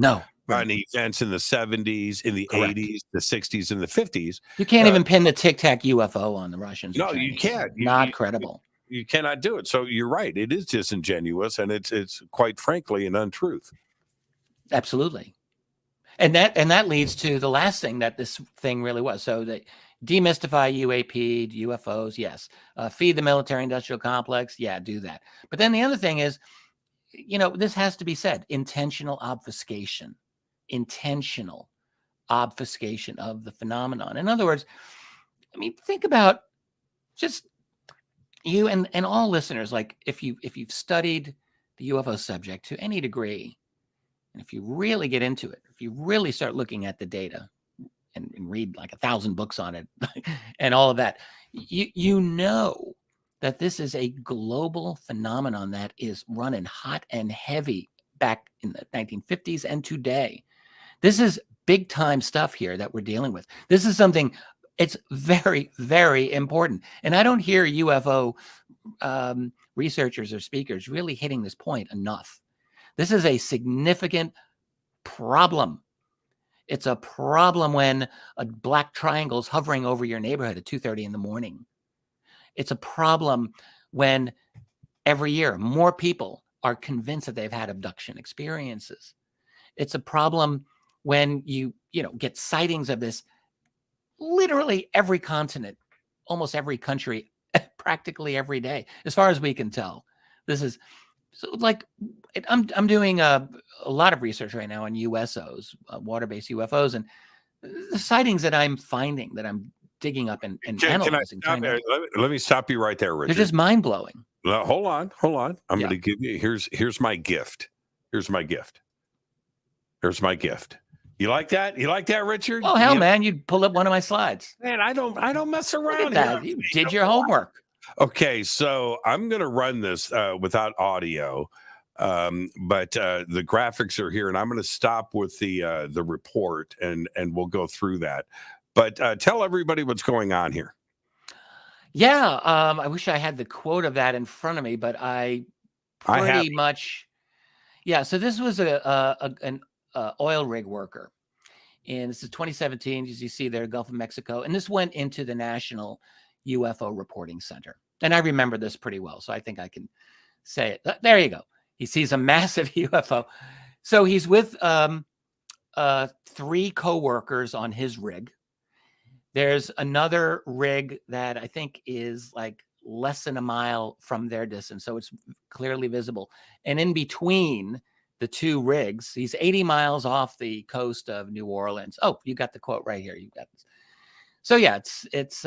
on events in the 70s, in the Correct. 80s, the 60s, and the 50s. You can't even pin the Tic Tac UFO on the Russians. No, or you Chinese. can't. Not credible. You cannot do it. So you're right. It is disingenuous, and it's quite frankly an untruth. Absolutely. And that leads to the last thing that this thing really was. So they demystify UAP, UFOs, yes. Feed the military-industrial complex, yeah, do that. But then the other thing is, this has to be said, intentional obfuscation of the phenomenon. In other words, I mean, think about just you and all listeners, like if you've studied the UFO subject to any degree, and if you really get into it, if you really start looking at the data and read like 1,000 books on it and all of that, you know that this is a global phenomenon that is running hot and heavy back in the 1950s and today. This is big time stuff here that we're dealing with. This is something, it's very, very important. And I don't hear UFO researchers or speakers really hitting this point enough. This is a significant problem. It's a problem when a black triangle is hovering over your neighborhood at 2:30 in the morning. It's a problem when every year more people are convinced that they've had abduction experiences. It's a problem when you get sightings of this literally every continent, almost every country, practically every day, as far as we can tell. This is so like I'm doing a lot of research right now on USOs, water-based UFOs, and the sightings that I'm finding, that I'm digging up and analyzing. Let me stop you right there, Richard. They're just mind-blowing. Hold on. I'm going to give you, here's my gift. Here's my gift. You like that? You like that, Richard? Oh, hell, man, you'd pull up one of my slides. Man, I don't mess around. Look at that. You did your homework. Okay, so I'm going to run this without audio, but the graphics are here, and I'm going to stop with the report, and we'll go through that. But tell everybody what's going on here. Yeah, I wish I had the quote of that in front of me, but I pretty much. Yeah, so this was an oil rig worker, and this is 2017. As you see there, Gulf of Mexico, and this went into the National UFO Reporting Center. And I remember this pretty well, so I think I can say it. There you go. He sees a massive UFO. So he's with 3 co-workers on his rig. There's another rig that I think is like less than a mile from their distance, so it's clearly visible. And in between the 2 rigs, he's 80 miles off the coast of New Orleans. Oh, you got the quote right here. You got this. So yeah, it's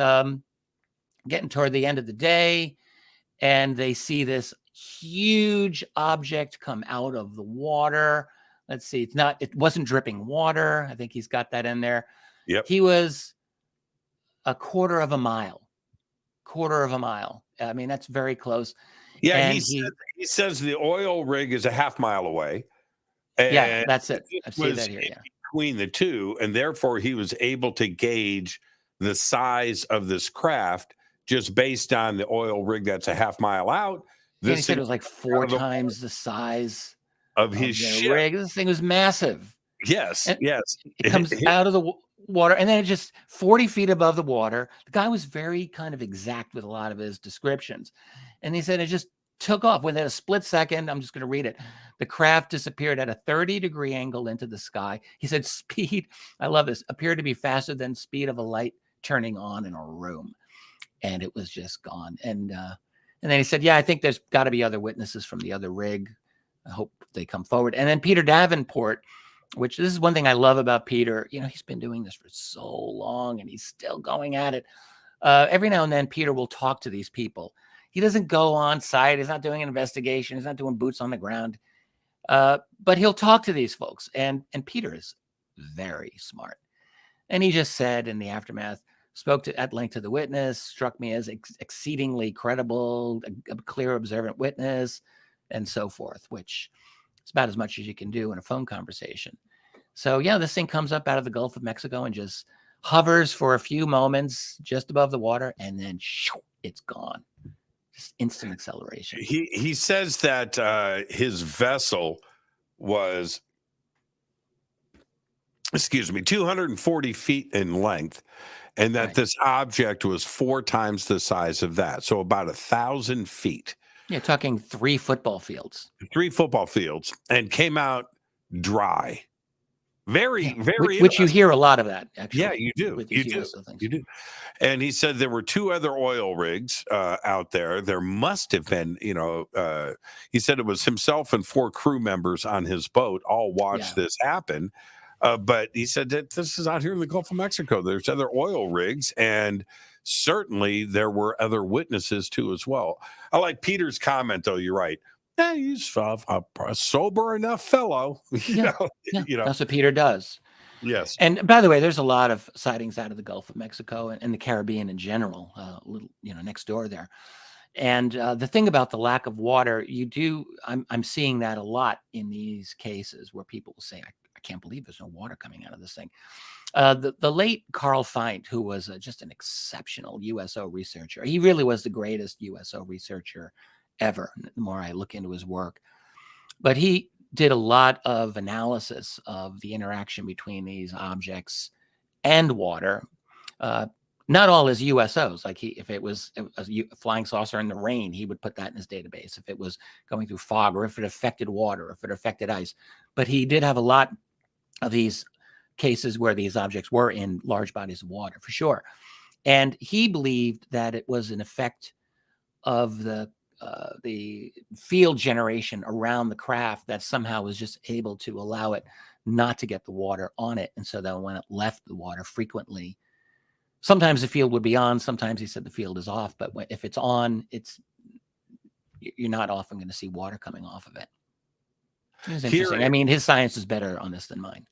getting toward the end of the day, and they see this huge object come out of the water. Let's see, it wasn't dripping water. I think he's got that in there. Yep. He was a quarter of a mile. I mean, that's very close. Yeah, and he says the oil rig is a half mile away. Yeah, that's it. I've seen that here. Yeah. Between the two, and therefore he was able to gauge the size of this craft just based on the oil rig that's a half mile out. He said it was like 4 times the size of his ship. Rig. This thing was massive. Yes, and yes. It comes out of the water, and then it just 40 feet above the water. The guy was very kind of exact with a lot of his descriptions. And he said it just took off within a split second. I'm just going to read it. The craft disappeared at a 30-degree angle into the sky. He said speed, I love this, appeared to be faster than speed of a light turning on in a room. And it was just gone. And then he said, yeah, I think there's got to be other witnesses from the other rig. I hope they come forward. And then Peter Davenport, which this is one thing I love about Peter. He's been doing this for so long, and he's still going at it. Every now and then, Peter will talk to these people. He doesn't go on site. He's not doing an investigation. He's not doing boots on the ground. But he'll talk to these folks. And Peter is very smart. And he just said in the aftermath, spoke at length to the witness, struck me as exceedingly credible, a clear, observant witness, and so forth, which is about as much as you can do in a phone conversation. So, yeah, this thing comes up out of the Gulf of Mexico and just hovers for a few moments just above the water, and then shoo, it's gone. Just instant acceleration. He says that his vessel was excuse me, 240 feet in length, and that Right. this object was 4 times the size of that. So about 1,000 feet, You're talking 3 football fields. 3 football fields, and came out dry. Very, Yeah, very which you interesting. hear a lot of that Yeah, actually you do. with You these do. USO things. You do. And he said there were 2 other oil rigs out there. There must have been, he said it was himself and 4 crew members on his boat all watched Yeah. this happen. But he said that this is out here in the Gulf of Mexico. There's other oil rigs, and certainly there were other witnesses too as well. I like Peter's comment, though. You're right. Yeah, he's a sober enough fellow. Yeah. That's what Peter does. Yes. And by the way, there's a lot of sightings out of the Gulf of Mexico and the Caribbean in general, next door there. And the thing about the lack of water, I'm seeing that a lot in these cases where people will say, I can't believe there's no water coming out of this thing. The late Carl Feind, who was just an exceptional USO researcher, he really was the greatest USO researcher ever, the more I look into his work. But he did a lot of analysis of the interaction between these objects and water. Not all as USOs. Like if it was a flying saucer in the rain, he would put that in his database. If it was going through fog, or if it affected water, if it affected ice. But he did have a lot of these cases where these objects were in large bodies of water, for sure. And he believed that it was an effect of the field generation around the craft that somehow was just able to allow it not to get the water on it. And so that when it left the water frequently, sometimes the field would be on, sometimes he said the field is off, but if it's on, you're not often going to see water coming off of it. It's interesting. I mean, his science is better on this than mine.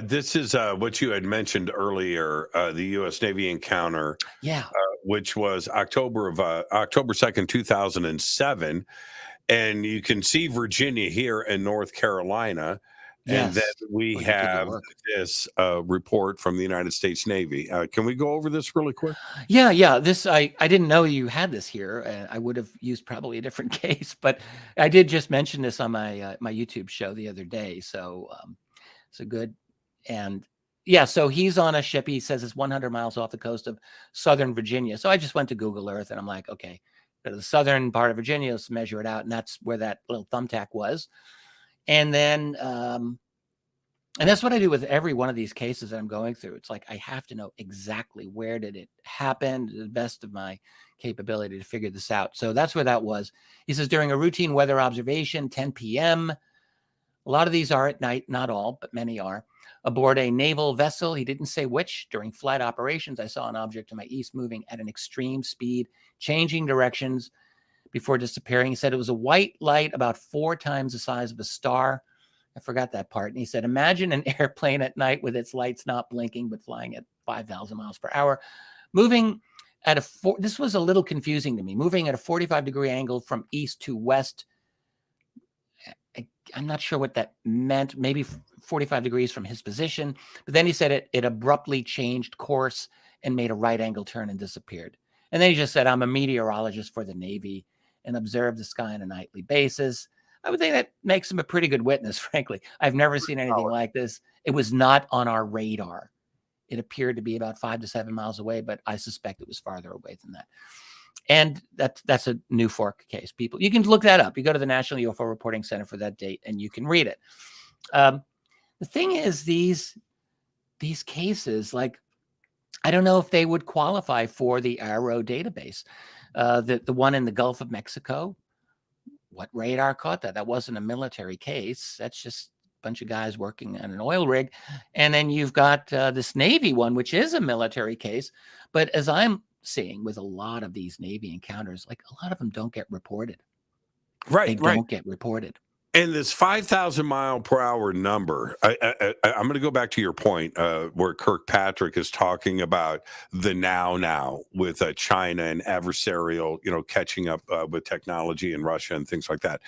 This is what you had mentioned earlier, the U.S. Navy encounter. Yeah. Which was October 2nd, 2007. And you can see Virginia here in North Carolina. Yes. And then we have this report from the United States Navy. Can we go over this really quick? Yeah. This, I didn't know you had this here. I would have used probably a different case, but I did just mention this on my my YouTube show the other day. So good. And yeah, so he's on a ship. He says it's 100 miles off the coast of Southern Virginia. So I just went to Google Earth and I'm like, okay, go to the southern part of Virginia, let's measure it out. And that's where that little thumbtack was. And then, and that's what I do with every one of these cases that I'm going through. It's like, I have to know exactly where did it happen, to the best of my capability to figure this out. So that's where that was. He says, during a routine weather observation, 10 p.m., a lot of these are at night, not all, but many are. Aboard a naval vessel, he didn't say which, during flight operations, I saw an object to my east moving at an extreme speed, changing directions before disappearing. He said it was a white light about 4 times the size of a star. I forgot that part. And he said, imagine an airplane at night with its lights not blinking, but flying at 5,000 miles per hour, moving at this was a little confusing to me, moving at a 45-degree angle from east to west. I'm not sure what that meant, maybe 45 degrees from his position. But then he said it abruptly changed course and made a right angle turn and disappeared. And then he just said, I'm a meteorologist for the Navy and observe the sky on a nightly basis. I would think that makes him a pretty good witness, frankly. I've never seen anything like this. It was not on our radar. It appeared to be about 5 to 7 miles away, but I suspect it was farther away than that. And that's a New Fork case. People, you can look that up. You go to the National UFO Reporting Center for that date, and you can read it. The thing is, these cases, like, I don't know if they would qualify for the AARO database. The one in the Gulf of Mexico, what radar caught that? That wasn't a military case. That's just a bunch of guys working on an oil rig. And then you've got this Navy one, which is a military case. But as I'm seeing with a lot of these Navy encounters, like, a lot of them don't get reported. They don't get reported. And this 5,000 mile per hour number, I'm going to go back to your point where Kirkpatrick is talking about the now with China and adversarial, catching up with technology in Russia and things like that.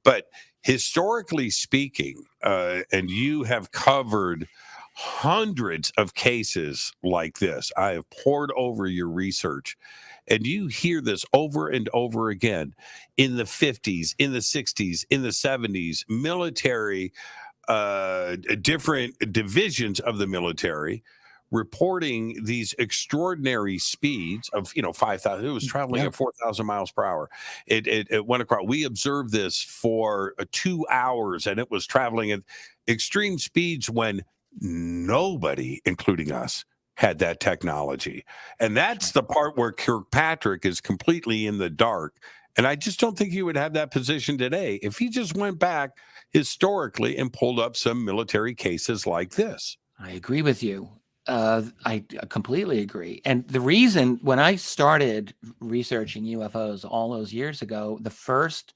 But historically speaking, and you have covered hundreds of cases like this. I have poured over your research, and you hear this over and over again in the 50s, in the 60s, in the 70s. Military different divisions of the military reporting these extraordinary speeds of 5,000. It was traveling at 4,000 miles per hour. It went across. We observed this for 2 hours, and it was traveling at extreme speeds when nobody, including us, had that technology. And that's the part where Kirkpatrick is completely in the dark. And I just don't think he would have that position today if he just went back historically and pulled up some military cases like this. I agree with you. I completely agree. And the reason, when I started researching UFOs all those years ago, the first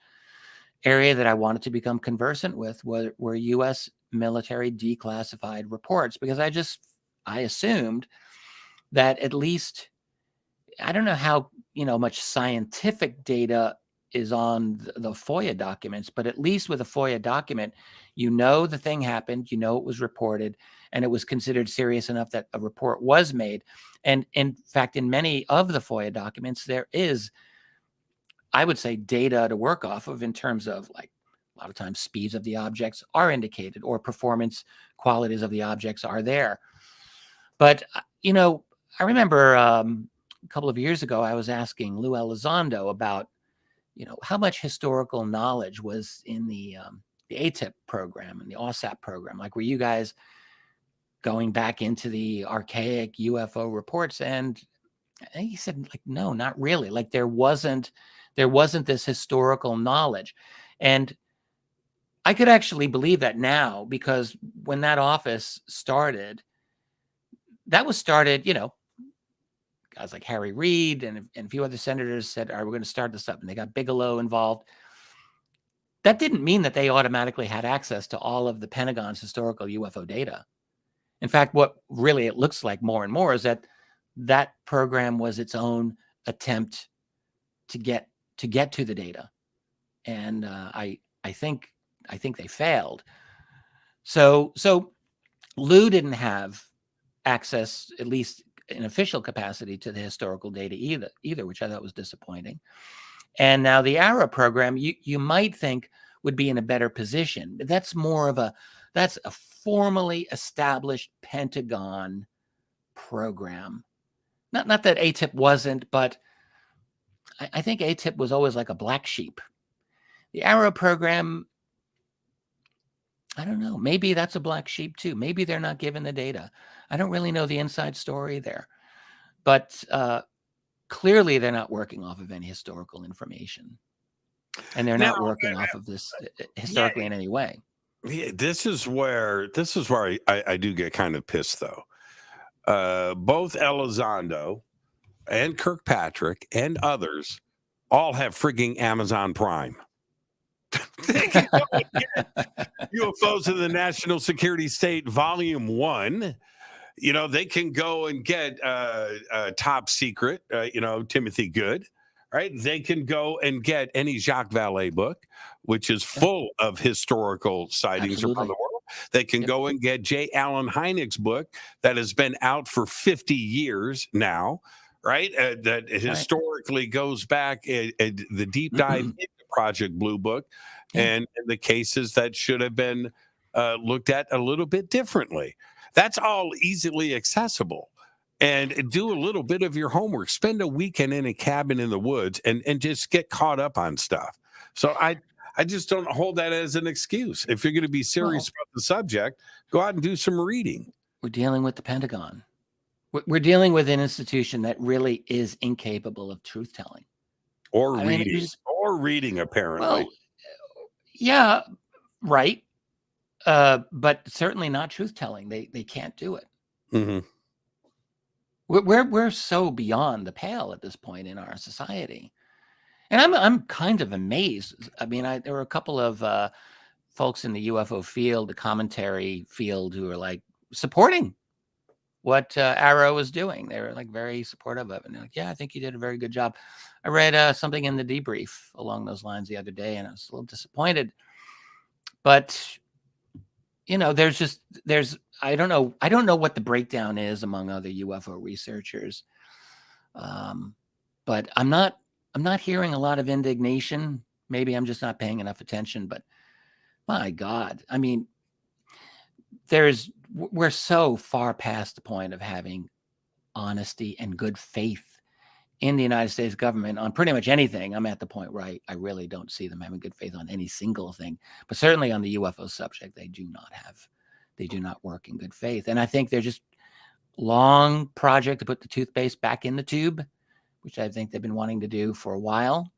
area that I wanted to become conversant with were U.S. military declassified reports, because I assumed that at least, I don't know how much scientific data is on the FOIA documents, but at least with a FOIA document, the thing happened, it was reported, and it was considered serious enough that a report was made. And in fact, in many of the FOIA documents, there is, I would say, data to work off of in terms of, like, a lot of times speeds of the objects are indicated or performance qualities of the objects are there. But, I remember a couple of years ago, I was asking Lou Elizondo about, how much historical knowledge was in the ATIP program and the OSAP program. Like, were you guys going back into the archaic UFO reports? And he said, like, no, not really. Like, there wasn't this historical knowledge. And I could actually believe that now, because when that office started, that was started, guys like Harry Reid and a few other senators said, all right, we're going to start this up. And they got Bigelow involved. That didn't mean that they automatically had access to all of the Pentagon's historical UFO data. In fact, what really it looks like more and more is that program was its own attempt to get to the data. And I think they failed. So Lou didn't have access, at least in official capacity, to the historical data either, which I thought was disappointing. And now the AARO program, you might think would be in a better position, but that's a formally established Pentagon program. Not that ATIP wasn't, but I think ATIP was always like a black sheep. The AARO program, I don't know. Maybe that's a black sheep too. Maybe they're not given the data. I don't really know the inside story there. But clearly they're not working off of any historical information. And they're not working off of this historically in any way. Yeah, this is where I do get kind of pissed, though. Both Elizondo and Kirkpatrick and others all have frigging Amazon Prime. They can go and get UFOs in the National Security State Volume 1. They can go and get Top Secret, Timothy Good, right? They can go and get any Jacques Vallée book, which is full of historical sightings around the world. They can go and get J. Allen Hynek's book that has been out for 50 years now, right? That historically goes back the deep dive into Project Blue Book and the cases that should have been looked at a little bit differently. That's all easily accessible. And do a little bit of your homework. Spend a weekend in a cabin in the woods and just get caught up on stuff. So I just don't hold that as an excuse. If you're going to be serious about the subject, go out and do some reading. We're dealing with the Pentagon. We're dealing with an institution that really is incapable of truth-telling. Or reading, apparently. Well, yeah, right. But certainly not truth-telling. They can't do it. Mm-hmm. We're so beyond the pale at this point in our society, and I'm kind of amazed. I mean, there were a couple of folks in the UFO field, the commentary field, who are like supporting what AARO was doing. They were like very supportive of it. And they're like, yeah, I think you did a very good job. I read something in the debrief along those lines the other day, and I was a little disappointed. But there's I don't know what the breakdown is among other UFO researchers, but I'm not hearing a lot of indignation. Maybe I'm just not paying enough attention. But my God, I mean, we're so far past the point of having honesty and good faith in the United States government on pretty much anything. I'm at the point where I really don't see them having good faith on any single thing, but certainly on the UFO subject, they do not work in good faith. And I think they're just long project to put the toothpaste back in the tube, which I think they've been wanting to do for a while.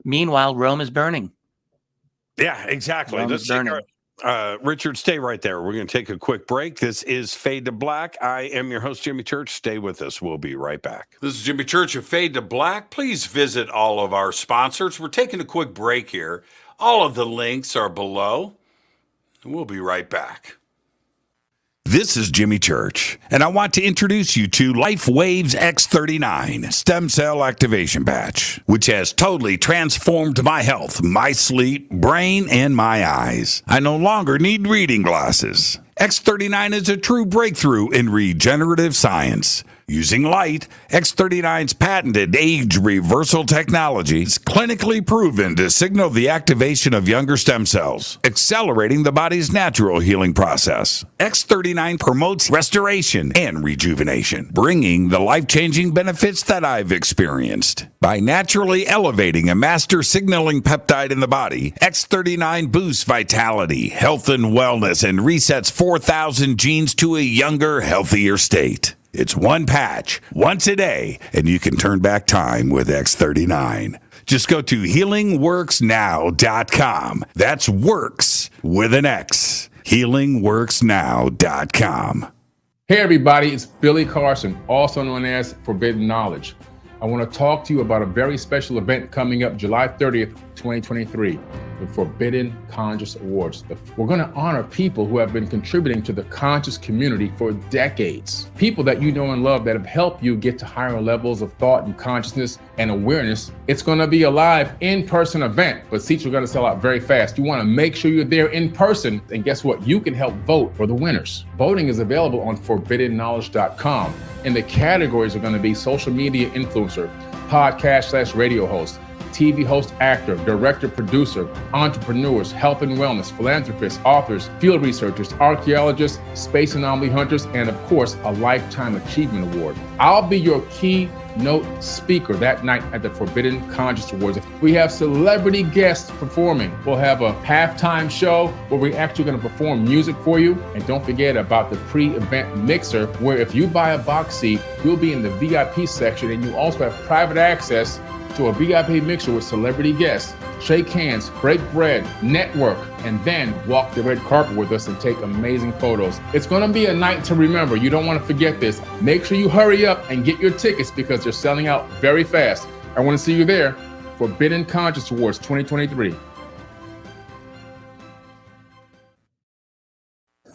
Meanwhile, Rome is burning. Yeah, exactly. Rome is burning. Richard, stay right there. We're going to take a quick break. This is Fade to Black. I am your host, Jimmy Church. Stay with us. We'll be right back. This is Jimmy Church of Fade to Black. Please visit all of our sponsors. We're taking a quick break here. All of the links are below. We'll be right back. This is Jimmy Church, and I want to introduce you to LifeWaves X39 Stem Cell Activation Patch, which has totally transformed my health, my sleep, brain, and my eyes. I no longer need reading glasses. X39 is a true breakthrough in regenerative science. Using light, X39's patented age reversal technology is clinically proven to signal the activation of younger stem cells, accelerating the body's natural healing process. X39 promotes restoration and rejuvenation, bringing the life-changing benefits that I've experienced. By naturally elevating a master signaling peptide in the body, X39 boosts vitality, health and wellness, and resets 4,000 genes to a younger, healthier state. It's one patch, once a day, and you can turn back time with X39. Just go to healingworksnow.com. That's works with an X. healingworksnow.com. Hey everybody, it's Billy Carson, also known as Forbidden Knowledge. I want to talk to you about a very special event coming up July 30th, 2023, the Forbidden Conscious Awards. We're going to honor people who have been contributing to the conscious community for decades. People that you know and love that have helped you get to higher levels of thought and consciousness and awareness. It's going to be a live in-person event, but seats are going to sell out very fast. You want to make sure you're there in person, and guess what? You can help vote for the winners. Voting is available on forbiddenknowledge.com, and the categories are going to be social media influencer, podcast/radio host, TV host, actor, director, producer, entrepreneurs, health and wellness, philanthropists, authors, field researchers, archaeologists, space anomaly hunters, and of course, a Lifetime Achievement Award. I'll be your keynote speaker that night at the Forbidden Conscious Awards. We have celebrity guests performing. We'll have a halftime show where we're actually going to perform music for you. And don't forget about the pre-event mixer, where if you buy a box seat, you'll be in the VIP section, and you also have private access to a VIP mixer with celebrity guests. Shake hands, break bread, network, and then walk the red carpet with us and take amazing photos. It's going to be a night to remember. You don't want to forget this. Make sure you hurry up and get your tickets because they're selling out very fast. I want to see you there. Forbidden Conscious Awards 2023.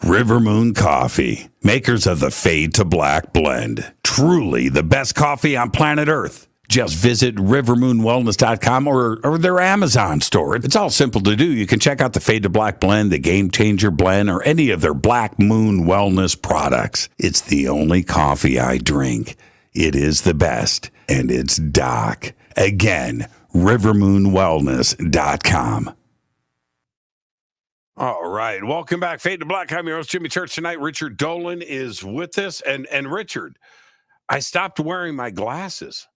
River Moon Coffee, makers of the Fade to Black blend. Truly the best coffee on planet Earth. Just visit rivermoonwellness.com or their Amazon store. It's all simple to do. You can check out the Fade to Black blend, the Game Changer blend, or any of their Black Moon Wellness products. It's the only coffee I drink. It is the best, and it's Doc. Again, rivermoonwellness.com. All right. Welcome back. Fade to Black. I'm your host, Jimmy Church. Tonight, Richard Dolan is with us. And Richard, I stopped wearing my glasses.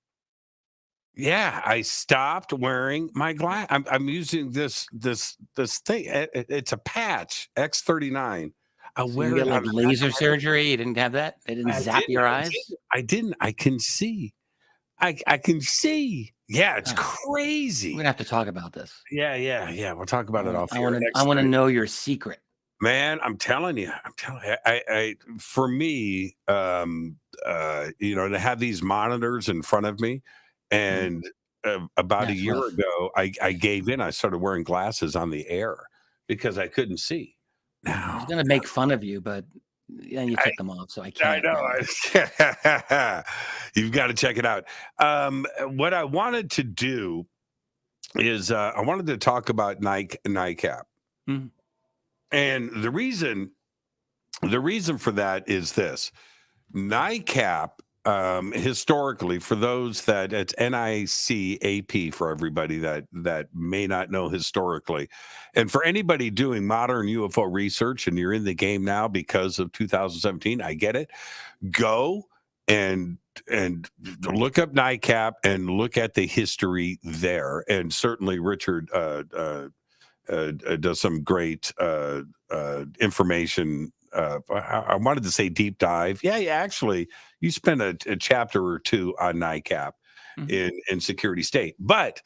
Yeah, I stopped wearing my glass. I'm using this thing. It's a patch, X39. I wear you it get like laser surgery. You didn't have that? They didn't zap your eyes? I didn't. I can see. I can see. Yeah, it's crazy. We're gonna have to talk about this. Yeah. We'll talk about it off here. I want to know your secret. Man, I'm telling you. I for me, to have these monitors in front of me. And about a year ago, I gave in. I started wearing glasses on the air because I couldn't see. Now I was going to make fun of you, but then you took them off, so I can't. I know. You've got to check it out. What I wanted to do is I wanted to talk about NICAP. Mm-hmm. And the reason for that is this. NICAP historically, for those that it's NICAP for everybody that may not know historically, and for anybody doing modern UFO research, and you're in the game now because of 2017, I get it. Go and look up NICAP and look at the history there, and certainly Richard does some great information. I wanted to say deep dive. Yeah, actually, you spent a chapter or two on NICAP in Security State. But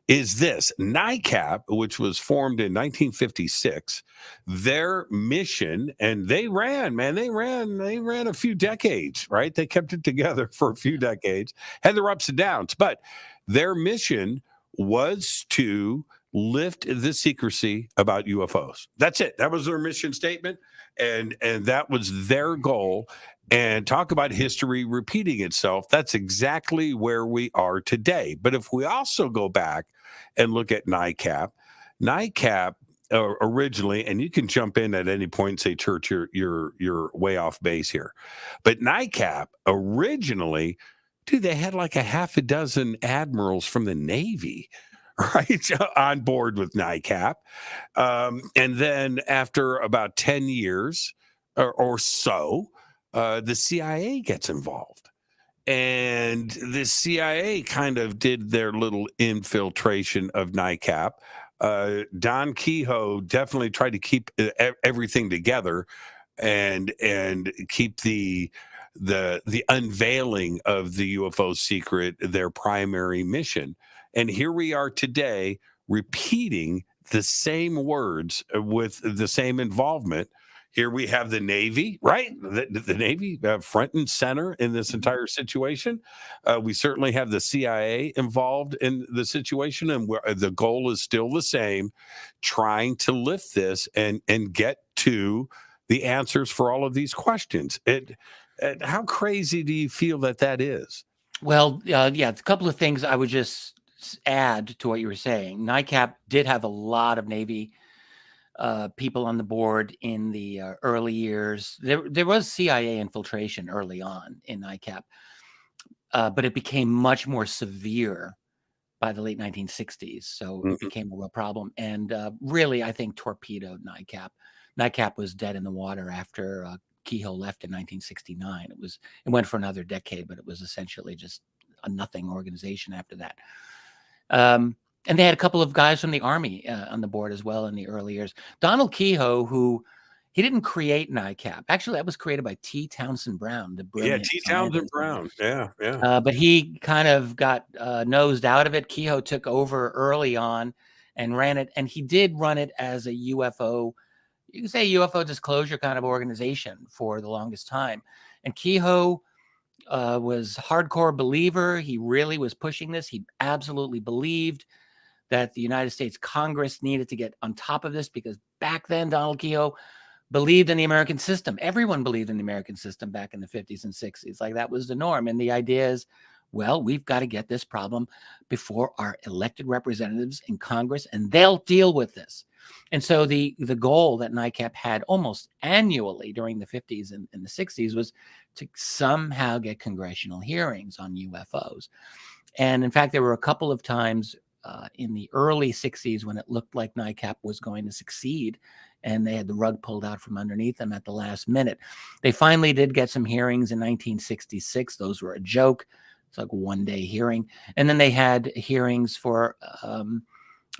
is this NICAP, which was formed in 1956, their mission, and they ran a few decades, right? They kept it together for a few decades, had their ups and downs, but their mission was to lift the secrecy about UFOs. That's it. That was their mission statement. And that was their goal. And talk about history repeating itself. That's exactly where we are today. But if we also go back and look at NICAP originally, and you can jump in at any point and say, Church, you're way off base here. But NICAP originally, dude, they had like a half a dozen admirals from the Navy, right, on board with NICAP. And then after about 10 years or so, the CIA gets involved. And the CIA kind of did their little infiltration of NICAP. Don Kehoe definitely tried to keep everything together and keep the unveiling of the UFO secret their primary mission. And here we are today repeating the same words with the same involvement. Here we have the Navy, right? The Navy front and center in this entire situation. We certainly have the CIA involved in the situation, and the goal is still the same, trying to lift this and get to the answers for all of these questions. How crazy do you feel that is? Well, yeah, a couple of things I would just add to what you were saying. NICAP did have a lot of Navy people on the board in the early years. There was CIA infiltration early on in NICAP, but it became much more severe by the late 1960s. So it became a real problem, and really, I think torpedoed NICAP. NICAP was dead in the water after Kehoe left in 1969. It went for another decade, but it was essentially just a nothing organization after that. And they had a couple of guys from the Army on the board as well in the early years. Donald Kehoe, he didn't create NICAP. Actually, that was created by T. Townsend Brown, the brilliant T. Townsend Brown. Yeah. But he kind of got nosed out of it. Kehoe took over early on and ran it. And he did run it as a UFO, you can say UFO disclosure kind of organization for the longest time. And Kehoe was a hardcore believer. He really was pushing this. He absolutely believed that the United States Congress needed to get on top of this, because back then Donald Kehoe believed in the American system. Everyone believed in the American system back in the 50s and 60s. Like, that was the norm. And the idea is, well, we've got to get this problem before our elected representatives in Congress, and they'll deal with this. And so the goal that NICAP had almost annually during the 50s and the 60s was to somehow get congressional hearings on UFOs. And in fact, there were a couple of times in the early 60s when it looked like NICAP was going to succeed, and they had the rug pulled out from underneath them at the last minute. They finally did get some hearings in 1966. Those were a joke. It's like a one-day hearing. And then they had hearings for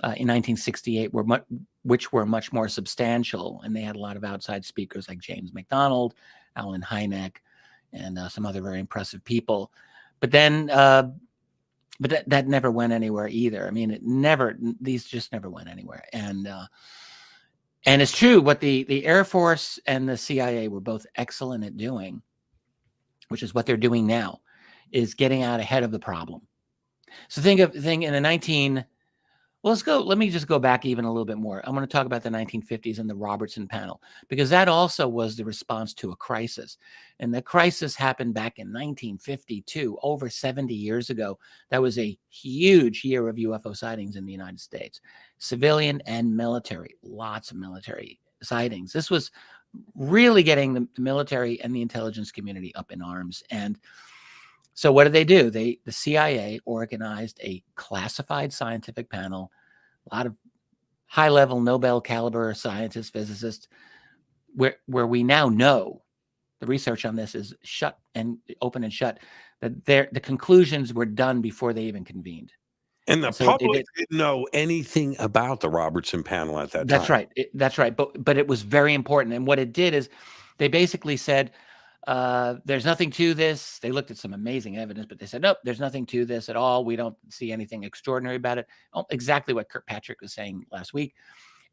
in 1968 which were much more substantial, and they had a lot of outside speakers like James McDonald, Alan Hynek, and some other very impressive people. But then but that never went anywhere either. I mean, these just never went anywhere. And it's true what the Air Force and the CIA were both excellent at doing, which is what they're doing now, is getting out ahead of the problem. So think in the let me just go back even a little bit more. I'm going to talk about the 1950s and the Robertson panel, because that also was the response to a crisis. And the crisis happened back in 1952, over 70 years ago. That was a huge year of UFO sightings in the United States, civilian and military, lots of military sightings. This was really getting the military and the intelligence community up in arms. And So what did they do? The CIA organized a classified scientific panel, a lot of high-level Nobel caliber scientists, physicists, where we now know the research on this is open and shut, that the conclusions were done before they even convened. And the So what they public didn't know anything about the Robertson panel at that time. That's right. That's right. But it was very important. And what it did is they basically said, there's nothing to this. They looked at some amazing evidence, but they said, nope, there's nothing to this at all. We don't see anything extraordinary about it. Oh, exactly what Kirkpatrick was saying last week.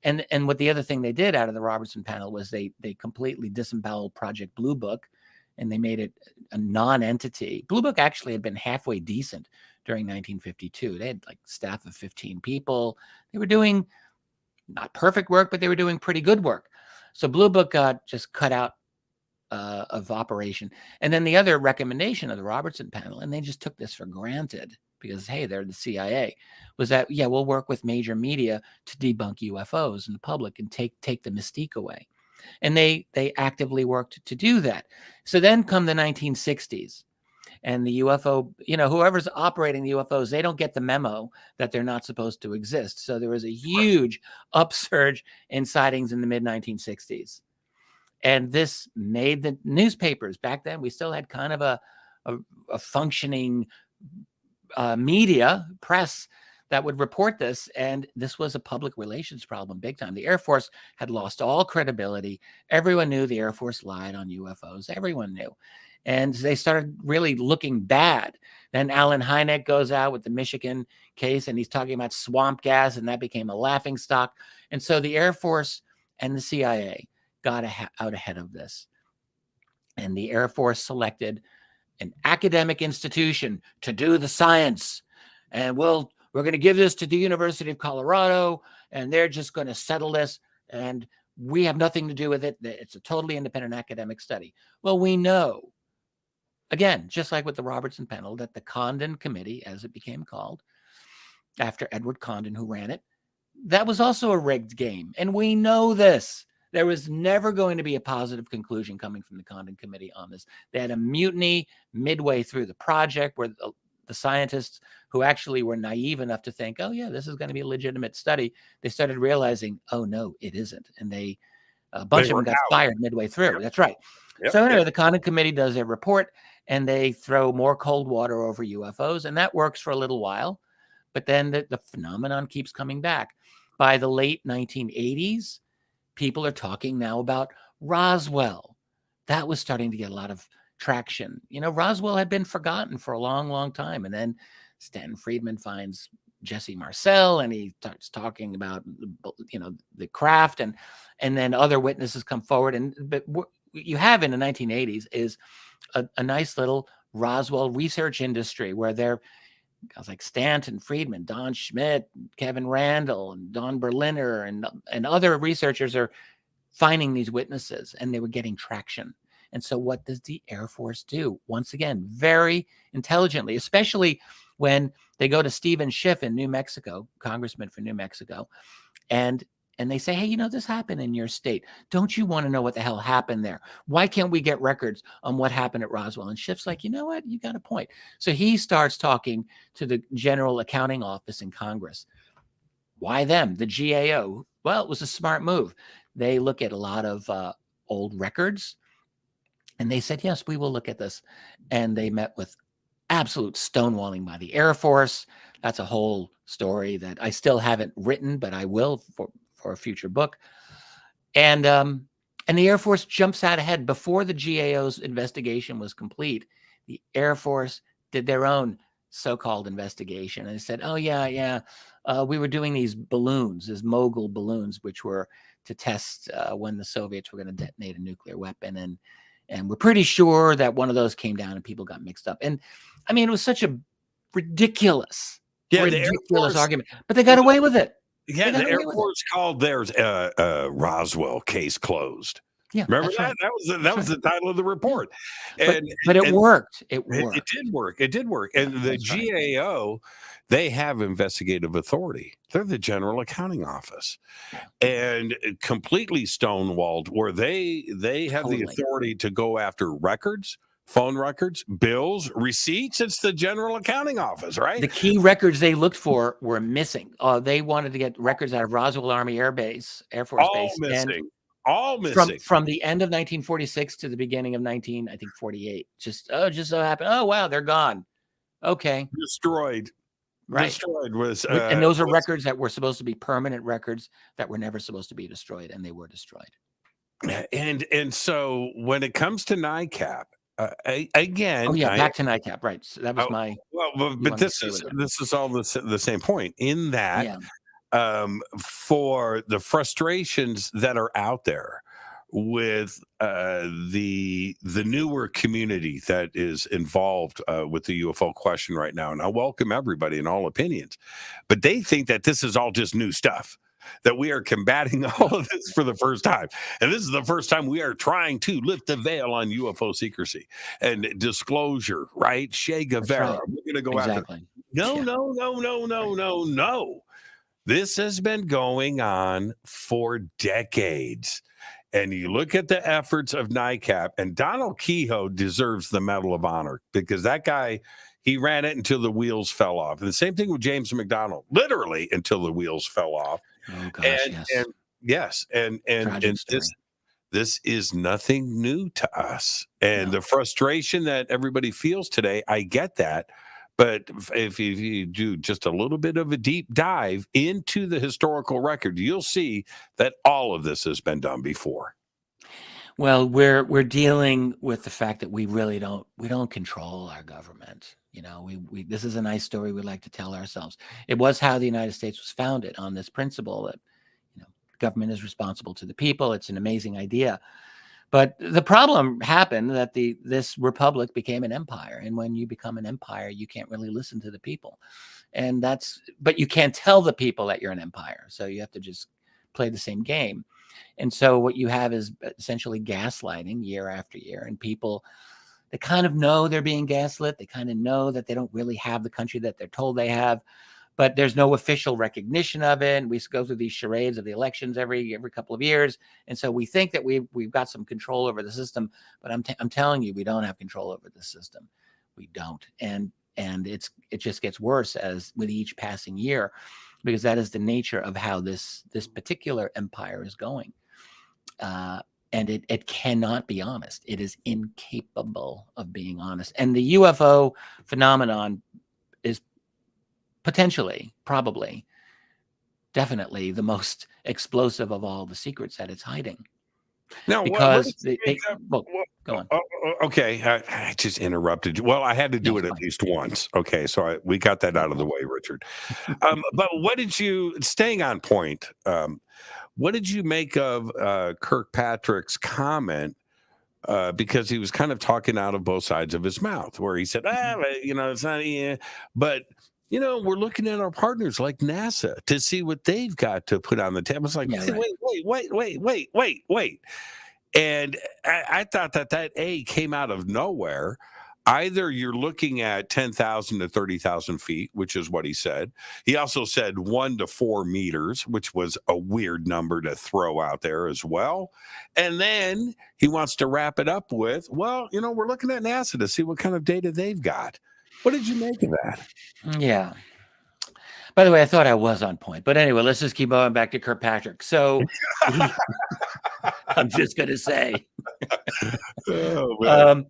And what the other thing they did out of the Robertson panel was they completely disemboweled Project Blue Book, and they made it a non-entity. Blue Book actually had been halfway decent during 1952. They had like staff of 15 people. They were doing not perfect work, but they were doing pretty good work. So Blue Book got just cut out of operation. And then the other recommendation of the Robertson panel, and they just took this for granted because, hey, they're the CIA, was that, yeah, we'll work with major media to debunk UFOs in the public and take the mystique away. And they actively worked to do that. So then come the 1960s. And the UFO, whoever's operating the UFOs, they don't get the memo that they're not supposed to exist. So there was a huge upsurge in sightings in the mid-1960s. And this made the newspapers. Back then, we still had kind of a functioning media, press that would report this. And this was a public relations problem big time. The Air Force had lost all credibility. Everyone knew the Air Force lied on UFOs. Everyone knew. And they started really looking bad. Then Alan Hynek goes out with the Michigan case, and he's talking about swamp gas, and that became a laughingstock. And so the Air Force and the CIA got out ahead of this. And the Air Force selected an academic institution to do the science. And we're going to give this to the University of Colorado, and they're just going to settle this. And we have nothing to do with it. It's a totally independent academic study. Well, we know, again, just like with the Robertson panel, that the Condon Committee, as it became called, after Edward Condon, who ran it, that was also a rigged game. And we know this. There was never going to be a positive conclusion coming from the Condon Committee on this. They had a mutiny midway through the project where the scientists who actually were naive enough to think, oh, yeah, this is going to be a legitimate study, they started realizing, oh, no, it isn't. And a bunch of them got fired midway through. Yep. That's right. Yep. So anyway, the Condon Committee does their report, and they throw more cold water over UFOs, and that works for a little while. But then the phenomenon keeps coming back. By the late 1980s, people are talking now about Roswell. That was starting to get a lot of traction. Roswell had been forgotten for a long, long time. And then Stanton Friedman finds Jesse Marcel, and he starts talking about, the craft, and then other witnesses come forward. But what you have in the 1980s is a nice little Roswell research industry where they're guys like Stanton Friedman, Don Schmidt, Kevin Randall, and Don Berliner, and other researchers are finding these witnesses, and they were getting traction. And so what does the Air Force do? Once again, very intelligently, especially when they go to Stephen Schiff in New Mexico, congressman for New Mexico, and they say, hey, this happened in your state. Don't you want to know what the hell happened there? Why can't we get records on what happened at Roswell? And Schiff's like, you know what? You got a point. So he starts talking to the General Accounting Office in Congress. Why them? The GAO. Well, it was a smart move. They look at a lot of old records, and they said, yes, we will look at this. And they met with absolute stonewalling by the Air Force. That's a whole story that I still haven't written, but I will for a future book. And the Air Force jumps out ahead. Before the GAO's investigation was complete, the Air Force did their own so-called investigation. And they said, oh, yeah, we were doing these balloons, these mogul balloons, which were to test when the Soviets were going to detonate a nuclear weapon. And we're pretty sure that one of those came down and people got mixed up. And I mean, it was such a ridiculous argument, but they got away with it. Yeah, the Air Force called theirs Roswell case closed. Yeah, remember that? Right. That was the title of the report. But it worked. It worked. It did work. And the GAO, they have investigative authority. They're the General Accounting Office, and completely stonewalled, where they have the authority to go after records, phone records, bills, receipts. It's the General Accounting Office, right? The key records they looked for were missing. They wanted to get records out of Roswell Army Air Force All Base. missing. All missing. From the end of 1946 to the beginning of 1948. Just so happened. Oh, wow, they're gone. Okay. Destroyed. Right. Destroyed was, and those are records that were supposed to be permanent records that were never supposed to be destroyed, and they were destroyed. And so when it comes to NICAP, again, back to NICAP, right? So that was my. Well, but this is all the same point in that for the frustrations that are out there with the newer community that is involved with the UFO question right now, and I welcome everybody and all opinions, but they think that this is all just new stuff, that we are combating all of this for the first time. And this is the first time we are trying to lift the veil on UFO secrecy and disclosure, right? Che Guevara. Right. We're going to go after. No. This has been going on for decades. And you look at the efforts of NICAP, and Donald Kehoe deserves the Medal of Honor, because that guy, he ran it until the wheels fell off. And the same thing with James McDonald, literally until the wheels fell off. Oh gosh, yes. And this is nothing new to us. And the frustration that everybody feels today, I get that. But if you do just a little bit of a deep dive into the historical record, you'll see that all of this has been done before. Well, we're dealing with the fact that we really don't control our government. You know, we this is a nice story we like to tell ourselves. It was how the United States was founded, on this principle that, you know, government is responsible to the people. It's an amazing idea. But the problem happened that this republic became an empire. And when you become an empire, you can't really listen to the people. But you can't tell the people that you're an empire. So you have to just play the same game. And so what you have is essentially gaslighting year after year. And people, they kind of know they're being gaslit. They kind of know that they don't really have the country that they're told they have. But there's no official recognition of it. And we go through these charades of the elections every couple of years. And so we think that we've got some control over the system. But I'm telling you, we don't have control over the system. We don't. And it just gets worse as with each passing year, because that is the nature of how this particular empire is going. And it cannot be honest. It is incapable of being honest. And the UFO phenomenon is potentially, probably, definitely the most explosive of all the secrets that it's hiding. Now, because go on. Okay, I just interrupted you. Well, I had to do it at least once. Okay, so we got that out of the way, Richard. But what did you, staying on point, what did you make of Kirkpatrick's comment? Because he was kind of talking out of both sides of his mouth, where he said, it's not, but we're looking at our partners like NASA to see what they've got to put on the table. It's like, wait. And I thought that came out of nowhere. Either you're looking at 10,000 to 30,000 feet, which is what he said. He also said 1 to 4 meters, which was a weird number to throw out there as well. And then he wants to wrap it up with, we're looking at NASA to see what kind of data they've got. What did you make of that? Yeah. By the way, I thought I was on point. But anyway, let's just keep going back to Kirkpatrick. So I'm just going to say. The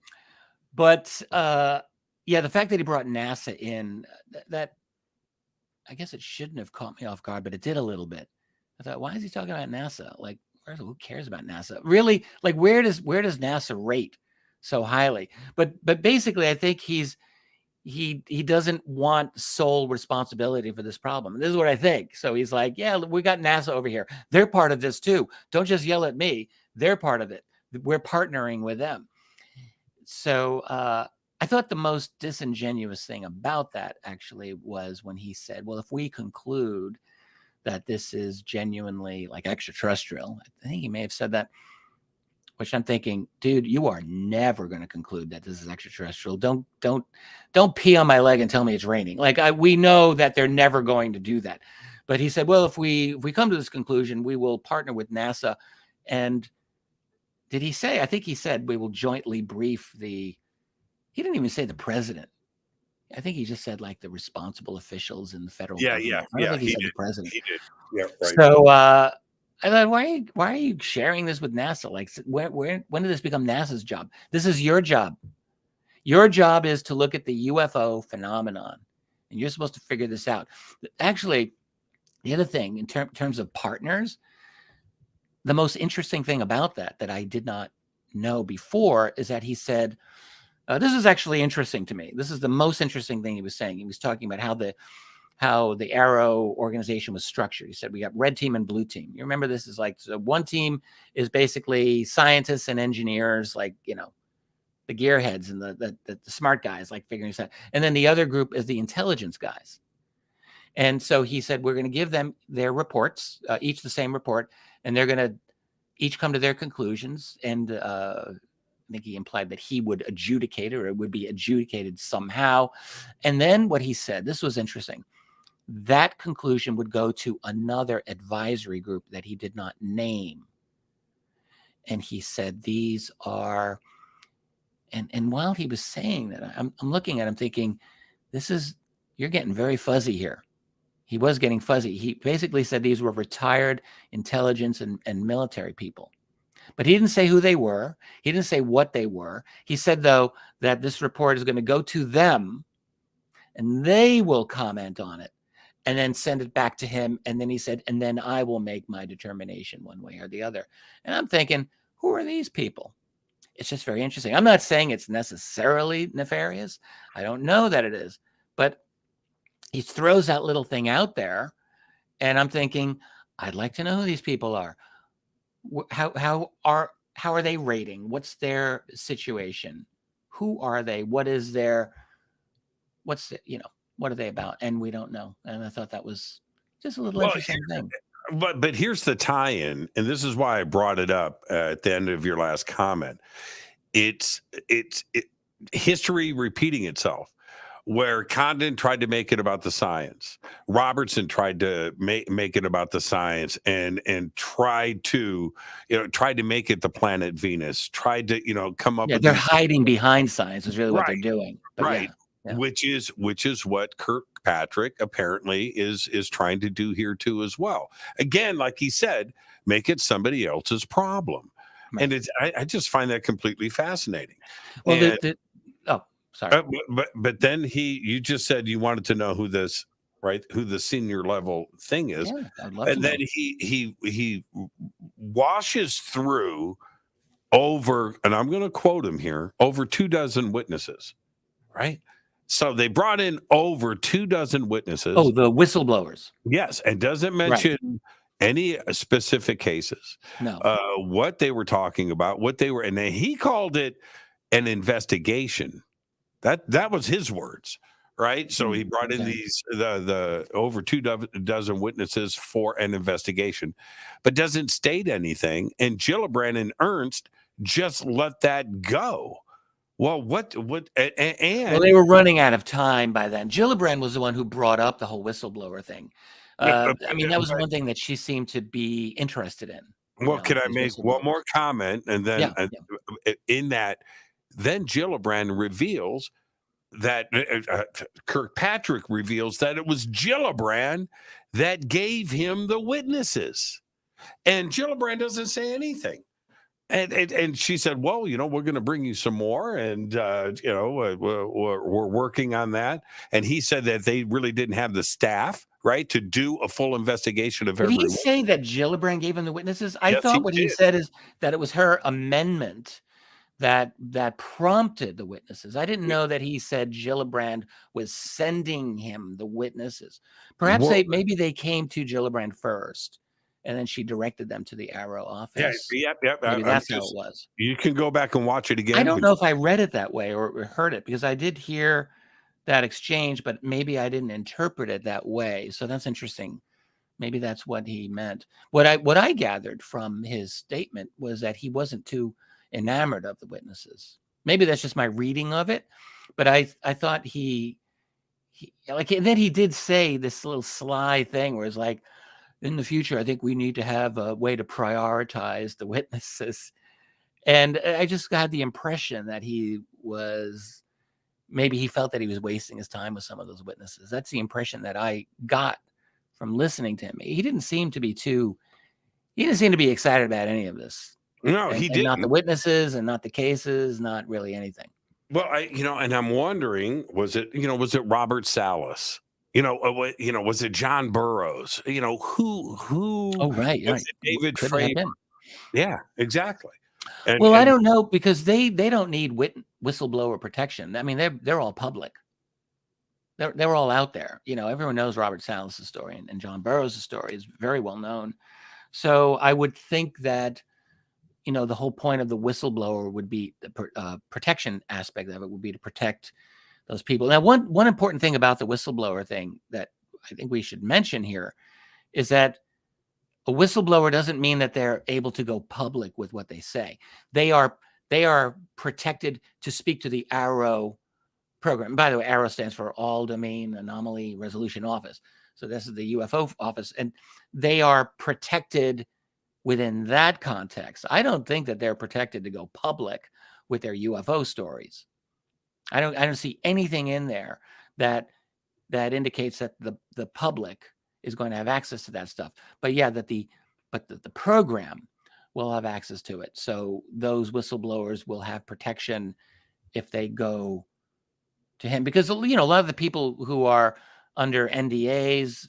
fact that he brought NASA in, that I guess it shouldn't have caught me off guard, but it did a little bit. I thought, why is he talking about NASA? Like, who cares about NASA? Really? Like, where does NASA rate so highly? But basically, I think he doesn't want sole responsibility for this problem. And this is what I think. So he's like, yeah, we got NASA over here. They're part of this too. Don't just yell at me. They're part of it. We're partnering with them. So I thought the most disingenuous thing about that actually was when he said, well, if we conclude that this is genuinely like extraterrestrial, I think he may have said that, which I'm thinking, dude, you are never going to conclude that this is extraterrestrial. Don't pee on my leg and tell me it's raining. Like we know that they're never going to do that. But he said, well, if we come to this conclusion, we will partner with NASA. And did he say? I think he said we will jointly brief the he didn't even say the president. I think he just said like the responsible officials in the federal Yeah, government. yeah, I don't yeah. think he He said did. the president. He did. Yeah, right. So I thought, why are you sharing this with NASA? Like, when did this become NASA's job? This is your job. Your job is to look at the UFO phenomenon, and you're supposed to figure this out. Actually, the other thing in terms of partners, the most interesting thing about that I did not know before is that he said, this is actually interesting to me. This is the most interesting thing he was saying. He was talking about how the AARO organization was structured. He said, we got red team and blue team. You remember this is like, so one team is basically scientists and engineers, like, you know, the gearheads and the smart guys, like figuring this out. And then the other group is the intelligence guys. And so he said, we're going to give them their reports, each the same report, and they're going to each come to their conclusions. And I think he implied that he would adjudicate it, or it would be adjudicated somehow. And then what he said, this was interesting, that conclusion would go to another advisory group that he did not name. And he said, these are, and while he was saying that, I'm looking at him thinking, you're getting very fuzzy here. He was getting fuzzy. He basically said these were retired intelligence and military people. But he didn't say who they were. He didn't say what they were. He said, though, that this report is going to go to them, and they will comment on it, and then send it back to him. And then he said, and then I will make my determination one way or the other. And I'm thinking, who are these people? It's just very interesting. I'm not saying it's necessarily nefarious. I don't know that it is. But he throws that little thing out there, and I'm thinking, I'd like to know who these people are. How are they rating? What's their situation? Who are they? What are they about? And we don't know. And I thought that was just a little interesting thing. But here's the tie-in, and this is why I brought it up at the end of your last comment. It's history repeating itself. Where Condon tried to make it about the science, Robertson tried to make it about the science, and tried to make it the planet Venus. Tried to come up. Yeah, with they're hiding behind science is really what they're Right, doing. But right. yeah. Which is what Kirkpatrick apparently is trying to do here too as well. Again, like he said, make it somebody else's problem, Right. and I just find that completely fascinating. Well, sorry. But then you just said you wanted to know who the senior level thing is. Yeah, I'd love and to then know. he washes through over, and I'm going to quote him here, over 24 witnesses, right? So they brought in over 24 witnesses. Oh, the whistleblowers. Yes, and doesn't mention any specific cases. No. What they were talking about, and then he called it an investigation. That was his words, right? So he brought in the over 24 witnesses for an investigation, but doesn't state anything. And Gillibrand and Ernst just let that go. Well, well, they were running out of time by then. Gillibrand was the one who brought up the whole whistleblower thing. That was one thing that she seemed to be interested in. Well, can I make one more comment? And then in that, then Gillibrand reveals that Kirkpatrick reveals that it was Gillibrand that gave him the witnesses, and Gillibrand doesn't say anything. And she said, well, we're going to bring you some more, and we're working on that. And he said that they really didn't have the staff, right, to do a full investigation of everyone. Did he say that Gillibrand gave him the witnesses? I thought what he said is that it was her amendment that prompted the witnesses. I didn't know that he said Gillibrand was sending him the witnesses. Perhaps maybe they came to Gillibrand first, and then she directed them to the AARO office. Yep. Maybe that's how it was. You can go back and watch it again. I don't know if I read it that way or heard it, because I did hear that exchange, but maybe I didn't interpret it that way. So that's interesting. Maybe that's what he meant. What I gathered from his statement was that he wasn't too enamored of the witnesses. Maybe that's just my reading of it, but I thought he and then he did say this little sly thing where it's like, in the future, I think we need to have a way to prioritize the witnesses. And I just got the impression that he was maybe he felt that he was wasting his time with some of those witnesses. That's the impression that I got from listening to him. He didn't seem to be excited about any of this. No, he didn't. Not the witnesses and not the cases, not really anything. Well, and I'm wondering, was it Robert Salas? Was it John Burroughs? Who? Oh, right. David Could have been. Yeah, exactly. I don't know, because they don't need whistleblower protection. I mean, they're all public. They're all out there. Everyone knows Robert Salas' story, and John Burroughs' story is very well known. So I would think that, the whole point of the whistleblower would be the protection aspect of it would be to protect those people. Now, one important thing about the whistleblower thing that I think we should mention here is that a whistleblower doesn't mean that they're able to go public with what they say. They are protected to speak to the AARO program. By the way, AARO stands for All Domain Anomaly Resolution Office. So this is the UFO office, and they are protected within that context. I don't think that they're protected to go public with their UFO stories. I don't see anything in there that indicates that the public is going to have access to that stuff. But yeah, the program will have access to it. So those whistleblowers will have protection if they go to him, because a lot of the people who are under NDAs,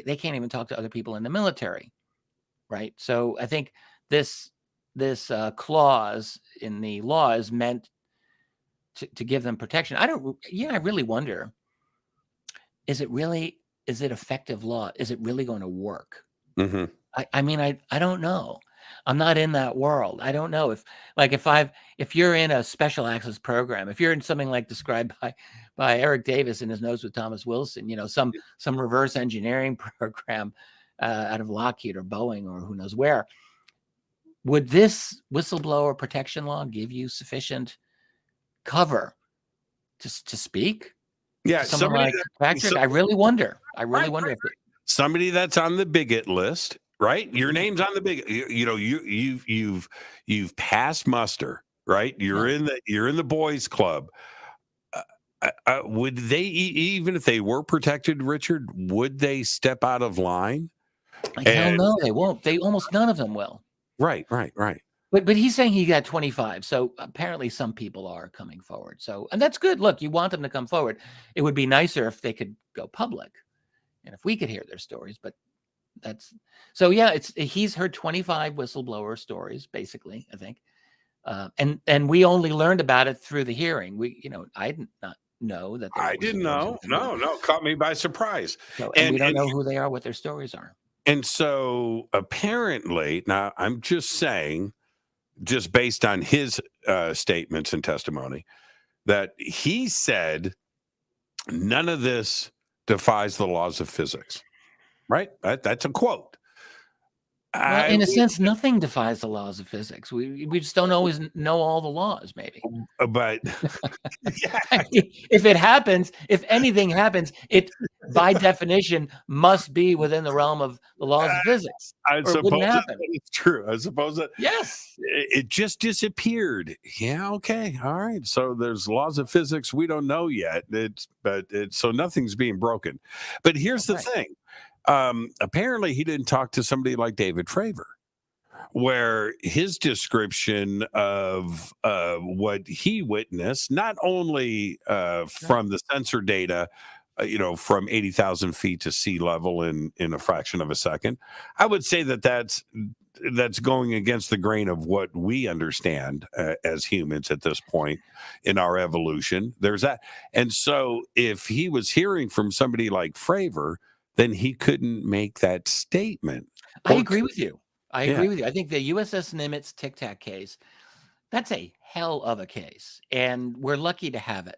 they can't even talk to other people in the military, right? So I think this clause in the law is meant to give them protection. I really wonder, is it effective law? Is it really going to work? Mm-hmm. I don't know. I'm not in that world. I don't know if you're in a special access program, if you're in something like described by Eric Davis in His Notes with Thomas Wilson, some reverse engineering program out of Lockheed or Boeing or who knows where, would this whistleblower protection law give you sufficient cover to speak? Yeah, somebody like Kirkpatrick, I really wonder. If somebody that's on the bigot list, right? Your name's on the bigot. You've passed muster, right? You're in the boys' club. Would they, even if they were protected, Richard? Would they step out of line? Hell no, they won't. Almost none of them will. Right. But he's saying he got 25. So apparently some people are coming forward. So, and that's good. Look, you want them to come forward. It would be nicer if they could go public and if we could hear their stories. But he's heard 25 whistleblower stories, basically, I think. And we only learned about it through the hearing. I did not know that. I didn't know. No, caught me by surprise. So, and we don't know who they are, what their stories are. And so apparently, now I'm just saying, just based on his statements and testimony, that he said none of this defies the laws of physics, right? That's a quote. Well, in a sense, nothing defies the laws of physics. We just don't always know all the laws, maybe. But if anything happens, it by definition must be within the realm of the laws of physics. I suppose it's true. I suppose that it just disappeared. Yeah, okay, all right. So there's laws of physics we don't know yet. So nothing's being broken. But here's the thing. Apparently he didn't talk to somebody like David Fravor, where his description of what he witnessed, not only from the sensor data, from 80,000 feet to sea level in a fraction of a second, I would say that's going against the grain of what we understand as humans at this point in our evolution. There's that. And so if he was hearing from somebody like Fravor, then he couldn't make that statement. I agree with you. I think the USS Nimitz Tic Tac case, that's a hell of a case. And we're lucky to have it.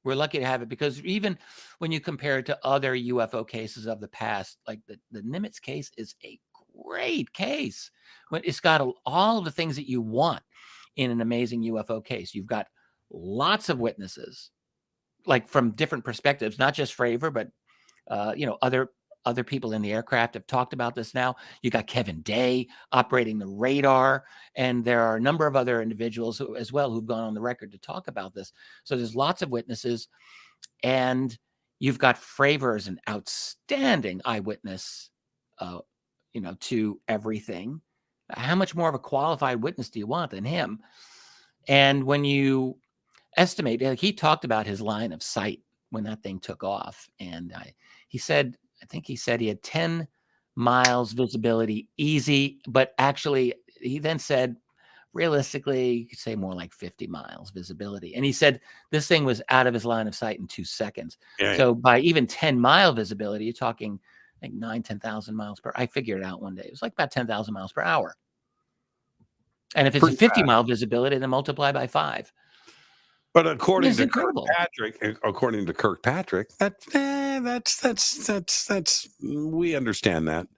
We're lucky to have it because even when you compare it to other UFO cases of the past, like the Nimitz case is a great case. It's got all of the things that you want in an amazing UFO case. You've got lots of witnesses, like from different perspectives, not just Fravor, but other other people in the aircraft have talked about this now. You got Kevin Day operating the radar, and there are a number of other individuals as well who've gone on the record to talk about this. So there's lots of witnesses, and you've got Fravor as an outstanding eyewitness, to everything. How much more of a qualified witness do you want than him? And when you estimate, he talked about his line of sight when that thing took off. And I think he said he had 10 miles visibility easy, but actually he then said, realistically, you could say more like 50 miles visibility. And he said this thing was out of his line of sight in 2 seconds. Yeah. So by even 10-mile visibility, you're talking like 10,000 miles per. I figured it out one day. It was like about 10,000 miles per hour. And if it's a 50-mile visibility, then multiply by 5. But according to incredible. Kirkpatrick, that's we understand that.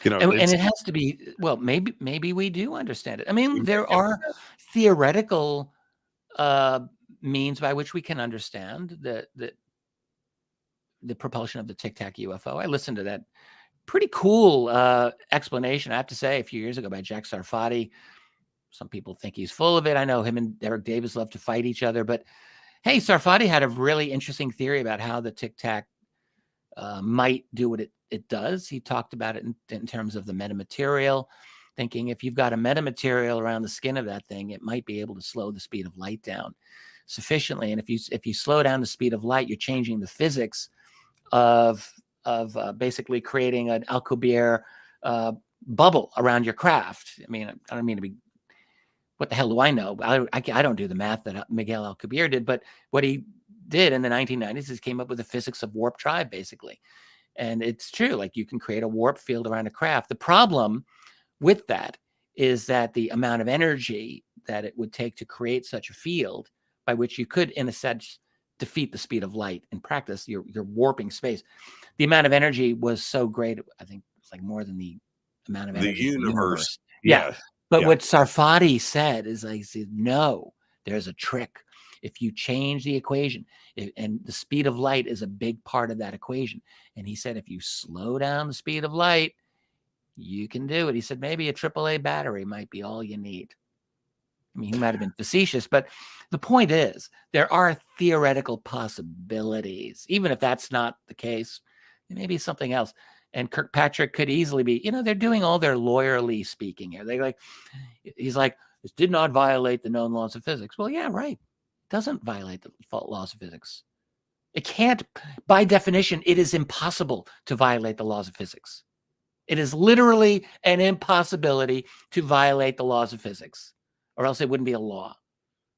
And it has to be, well, maybe we do understand it. I mean, there are theoretical means by which we can understand the propulsion of the Tic Tac UFO. I listened to that pretty cool explanation, I have to say, a few years ago by Jack Sarfati. Some people think he's full of it. I know him and Derek Davis love to fight each other, but hey, Sarfati had a really interesting theory about how the Tic Tac might do what it does. He talked about it in terms of the metamaterial, thinking if you've got a metamaterial around the skin of that thing, it might be able to slow the speed of light down sufficiently. And if you slow down the speed of light, you're changing the physics of basically creating an Alcubierre bubble around your craft. I mean, I don't mean to be, what the hell do I know? I don't do the math that Miguel Alcubierre did, but what he did in the 1990s is came up with the physics of warp drive, basically. And it's true, like you can create a warp field around a craft. The problem with that is that the amount of energy that it would take to create such a field, by which you could, in a sense, defeat the speed of light in practice, you're warping space. The amount of energy was so great, I think it's like more than the amount of energy the universe. Yeah. But what Sarfati said is, like, no, there's a trick. If you change the equation, and the speed of light is a big part of that equation. And he said, if you slow down the speed of light, you can do it. He said, maybe a AAA battery might be all you need. I mean, he might have been facetious, but the point is there are theoretical possibilities. Even if that's not the case, it may be something else. And Kirkpatrick could easily be, they're doing all their lawyerly speaking here. He's like, this did not violate the known laws of physics. Well, yeah, right. It doesn't violate the laws of physics. It can't, by definition, it is impossible to violate the laws of physics. It is literally an impossibility to violate the laws of physics, or else it wouldn't be a law.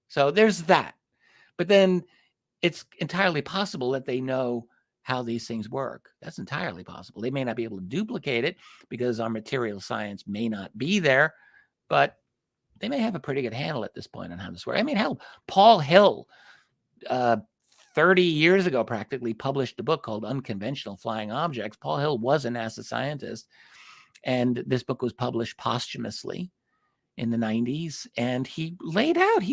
So there's that. But then it's entirely possible that they know how these things work. That's entirely possible. They may not be able to duplicate it because our material science may not be there, but they may have a pretty good handle at this point on how this works. I mean, hell, Paul Hill, 30 years ago, practically published a book called Unconventional Flying Objects. Paul Hill was a NASA scientist, and this book was published posthumously in the 90s. And he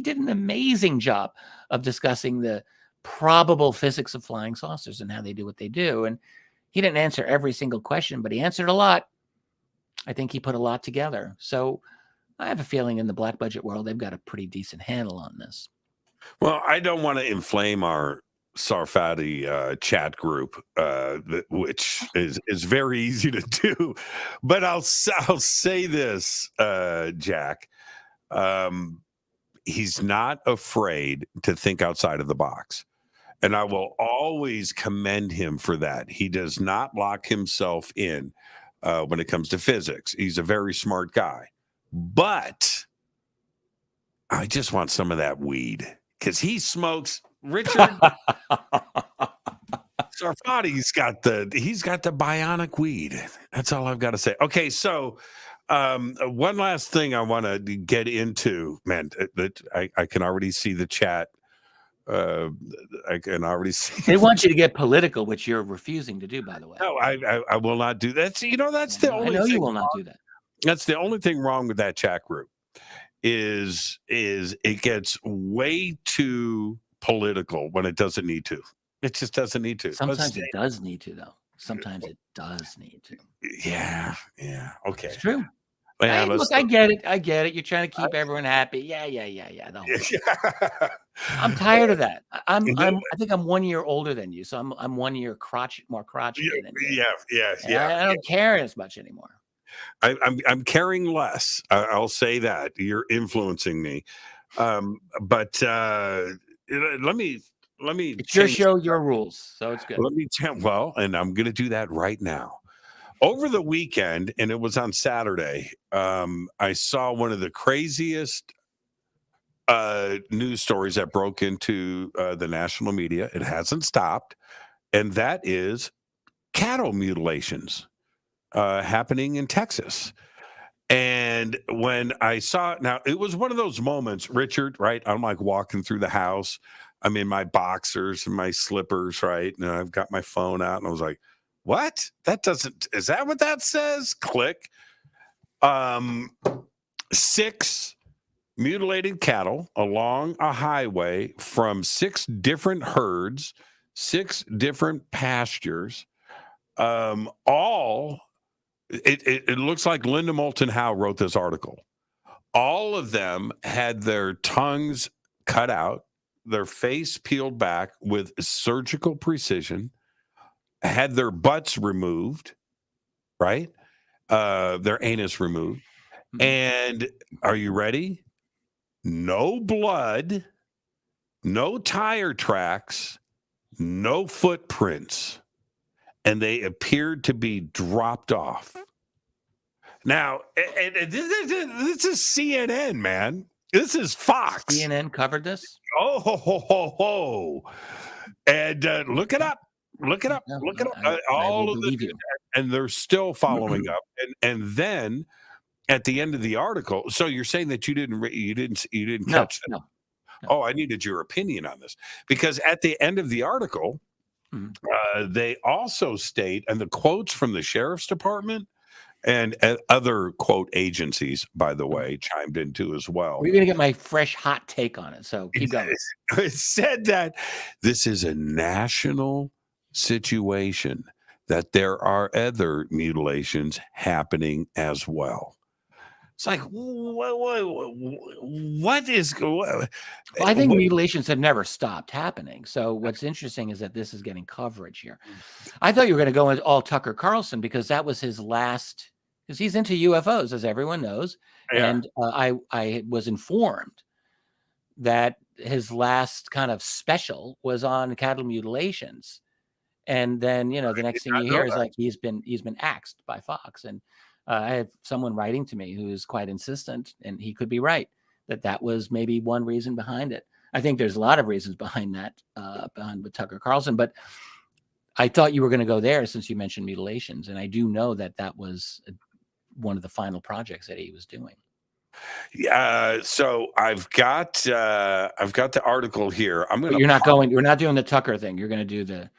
did an amazing job of discussing the probable physics of flying saucers and how they do what they do. And he didn't answer every single question, but he answered a lot. I think he put a lot together. So I have a feeling in the black budget world, they've got a pretty decent handle on this. Well, I don't want to inflame our Sarfati chat group, which is very easy to do. But I'll say this, Jack. He's not afraid to think outside of the box. And I will always commend him for that. He does not lock himself in when it comes to physics. He's a very smart guy. But I just want some of that weed because he smokes. Richard Sarfati's got the bionic weed. That's all I've got to say. Okay, so one last thing I want to get into, man. That I can already see the chat. I can already see. They want you to get political, which you're refusing to do, by the way. No, I will not do that. That's the only. I know thing you will not do that. That's the only thing wrong with that chat group. Is it gets way too political when it doesn't need to. It just doesn't need to. Sometimes it does need to, though. sometimes it does need to. Yeah. Okay. It's true. Yeah, Hey, look, I get it. You're trying to keep everyone happy. Yeah. The whole thing. I'm tired of that. I think I'm 1 year older than you, so I'm 1 year more crotchety than you. Yeah. I don't care as much anymore. I'm caring less. I'll say that. You're influencing me. But let me. It's your show, your rules, so it's good. Well, and I'm going to do that right now. Over the weekend, and it was on Saturday, I saw one of the craziest news stories that broke into the national media. It hasn't stopped, and that is cattle mutilations happening in Texas. And when I saw it, now it was one of those moments, Richard, right? I'm like walking through the house. I'm in my boxers and my slippers, right? And I've got my phone out, and I was like, what? Is that what that says? Click. 6 mutilated cattle along a highway from 6 different herds, 6 different pastures. It looks like Linda Moulton Howe wrote this article. All of them had their tongues cut out, their face peeled back with surgical precision, had their butts removed, right? Their anus removed. And are you ready? No blood, no tire tracks, no footprints. And they appeared to be dropped off. Now, this is CNN, man. This is Fox. CNN covered this? And look it up. Look it up. All of this, and they're still following up. And then at the end of the article, so you're saying that you didn't catch that? No. Oh, I needed your opinion on this, because at the end of the article, they also state, and the quotes from the sheriff's department and other quote agencies, by the way, chimed in too as well. We're going to get my fresh hot take on it, so keep going. It said that this is a national situation, that there are other mutilations happening as well. It's like, what is going? Well, I think mutilations have never stopped happening. So what's interesting is that this is getting coverage here. I thought you were going to go into all Tucker Carlson, because that was his last, because he's into UFOs, as everyone knows. Yeah. And I was informed that his last kind of special was on cattle mutilations. And then, the next thing you hear is like he's been axed by Fox. And I have someone writing to me who is quite insistent, and he could be right, that was maybe one reason behind it. I think there's a lot of reasons behind that, behind with Tucker Carlson, but I thought you were going to go there since you mentioned mutilations. And I do know that was one of the final projects that he was doing. Yeah. So I've got the article here. You're not doing the Tucker thing. You're going to do the,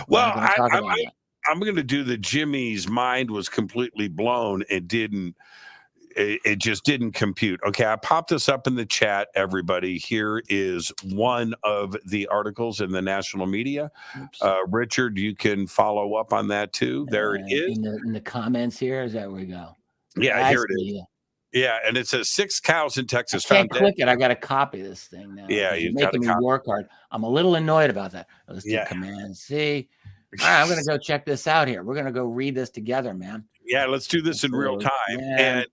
well, I'm going to do the Jimmy's mind was completely blown. It just didn't compute. Okay, I popped this up in the chat, everybody. Here is one of the articles in the national media. Richard, you can follow up on that too. There it is. In the comments here, is that where we go? Yeah, here it is. Yeah, and it says 6 cows in Texas found dead. Click it. I got to copy this thing now. Yeah, you're making me work hard. I'm a little annoyed about that. Let's do Command C. All right, I'm going to go check this out here. We're going to go read this together, man. Yeah, let's do this in real time. And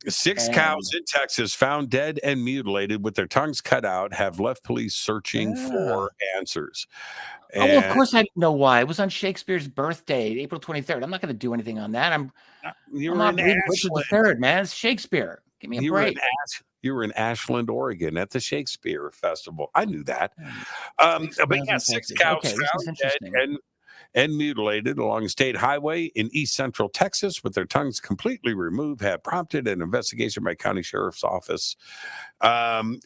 6 cows in Texas found dead and mutilated with their tongues cut out have left police searching for answers. And, well, of course I know why. It was on Shakespeare's birthday, April 23rd. I'm not going to do anything on that. I'm not reading Richard III, man. It's Shakespeare. Give me a break. You were in Ashland, Oregon at the Shakespeare Festival. I knew that. But yeah, 6 cows found dead and mutilated along a state highway in east central Texas with their tongues completely removed have prompted an investigation by county sheriff's office. I'm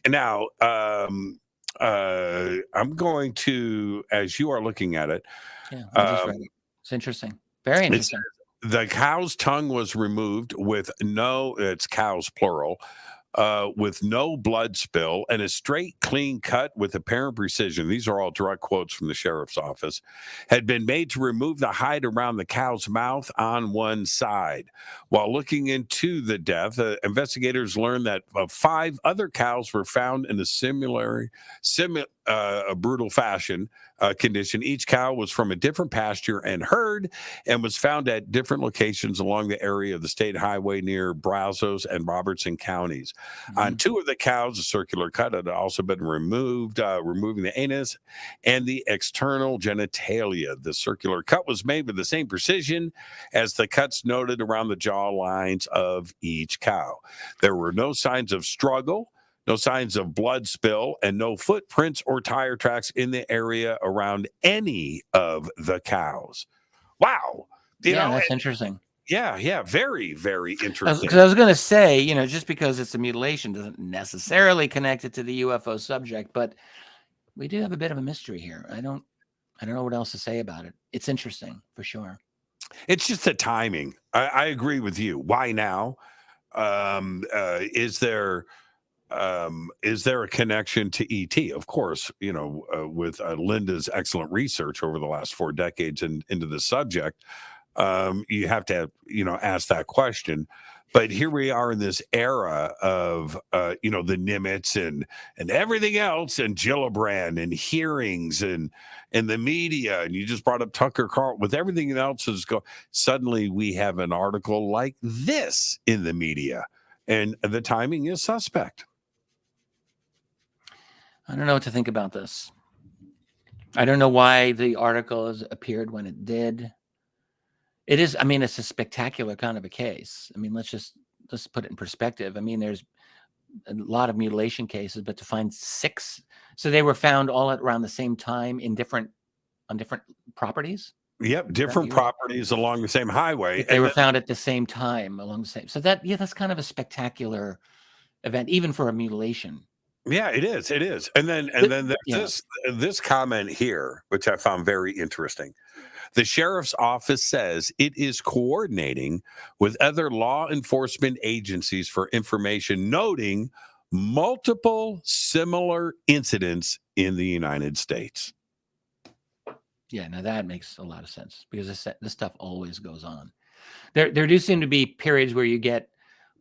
going to, as you are looking at it. Yeah, I just read it. It's interesting. Very interesting. The cow's tongue was removed with it's cows plural, with no blood spill and a straight, clean cut with apparent precision. These are all direct quotes from the sheriff's office. Had been made to remove the hide around the cow's mouth on one side. While looking into the death, investigators learned that 5 other cows were found in a similar brutal fashion condition. Each cow was from a different pasture and herd and was found at different locations along the area of the state highway near Brazos and Robertson counties. On 2 of the cows, a circular cut had also been removed, removing the anus and the external genitalia. The circular cut was made with the same precision as the cuts noted around the jaw lines of each cow. There were no signs of struggle, no signs of blood spill, and no footprints or tire tracks in the area around any of the cows. Wow. That's interesting. Yeah. Very, very interesting. Because I was going to say, just because it's a mutilation doesn't necessarily connect it to the UFO subject, but we do have a bit of a mystery here. I don't know what else to say about it. It's interesting for sure. It's just the timing. I agree with you. Why now? Is there a connection to ET? Of course, with Linda's excellent research over the last 4 decades into the subject, you have to, ask that question. But here we are in this era of, the Nimitz and everything else, and Gillibrand and hearings and the media. And you just brought up Tucker Carlson with everything else suddenly we have an article like this in the media, and the timing is suspect. I don't know what to think about this. I don't know why the article has appeared when it did. It is, it's a spectacular kind of a case. Let's put it in perspective. There's a lot of mutilation cases, but to find 6, so they were found all around the same time on different properties. Yep, different properties along the same highway. They were found at the same time along the same. So that's kind of a spectacular event, even for a mutilation. Yeah, it is. It is. And then there's this comment here, which I found very interesting. The sheriff's office says it is coordinating with other law enforcement agencies for information, noting multiple similar incidents in the United States. Yeah, now that makes a lot of sense, because this stuff always goes on. There do seem to be periods where you get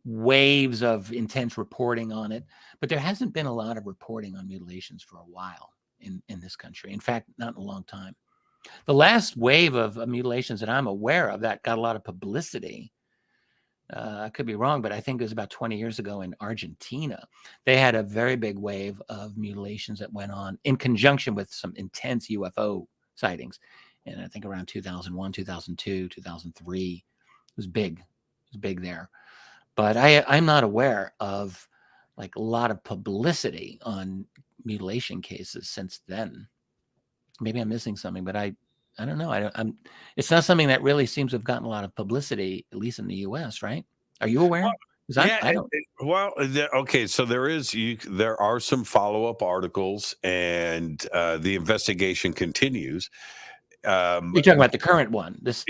waves of intense reporting on it, but there hasn't been a lot of reporting on mutilations for a while in this country. In fact, not in a long time. The last wave of mutilations that I'm aware of that got a lot of publicity, I could be wrong, but I think it was about 20 years ago in Argentina. They had a very big wave of mutilations that went on in conjunction with some intense UFO sightings. And I think around 2001, 2002, 2003, it was big. It was big there. But I'm not aware of like a lot of publicity on mutilation cases since then. Maybe I'm missing something, but I don't know. It's not something that really seems to have gotten a lot of publicity, at least in the U.S., right? Are you aware? I don't. Okay. So there are some follow-up articles, and the investigation continues. You're talking about the current one. This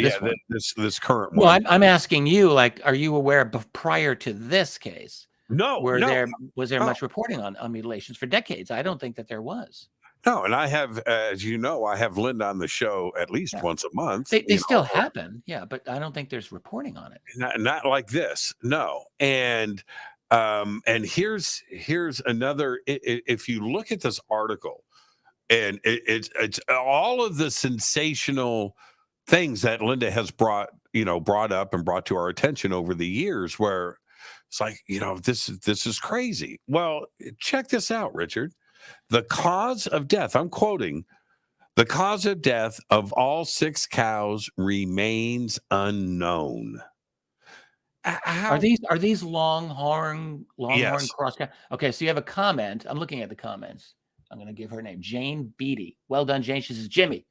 current one. Well, I'm asking you, like, are you aware prior to this case? No. Was there much reporting on mutilations for decades? I don't think that there was. No, and I have, as you know, I have Linda on the show at least once a month. They still happen, but I don't think there's reporting on it. Not like this, no. And here's another. If you look at this article, and it's all of the sensational things that Linda has brought up and brought to our attention over the years, where it's like, this is crazy. Well, check this out, Richard. The cause of death, I'm quoting, the cause of death of all 6 cows remains unknown. Are these longhorn Yes. cross cow? Okay, so you have a comment. I'm looking at the comments. I'm going to give her name, Jane Beatty. Well done, Jane. She says, Jimmy,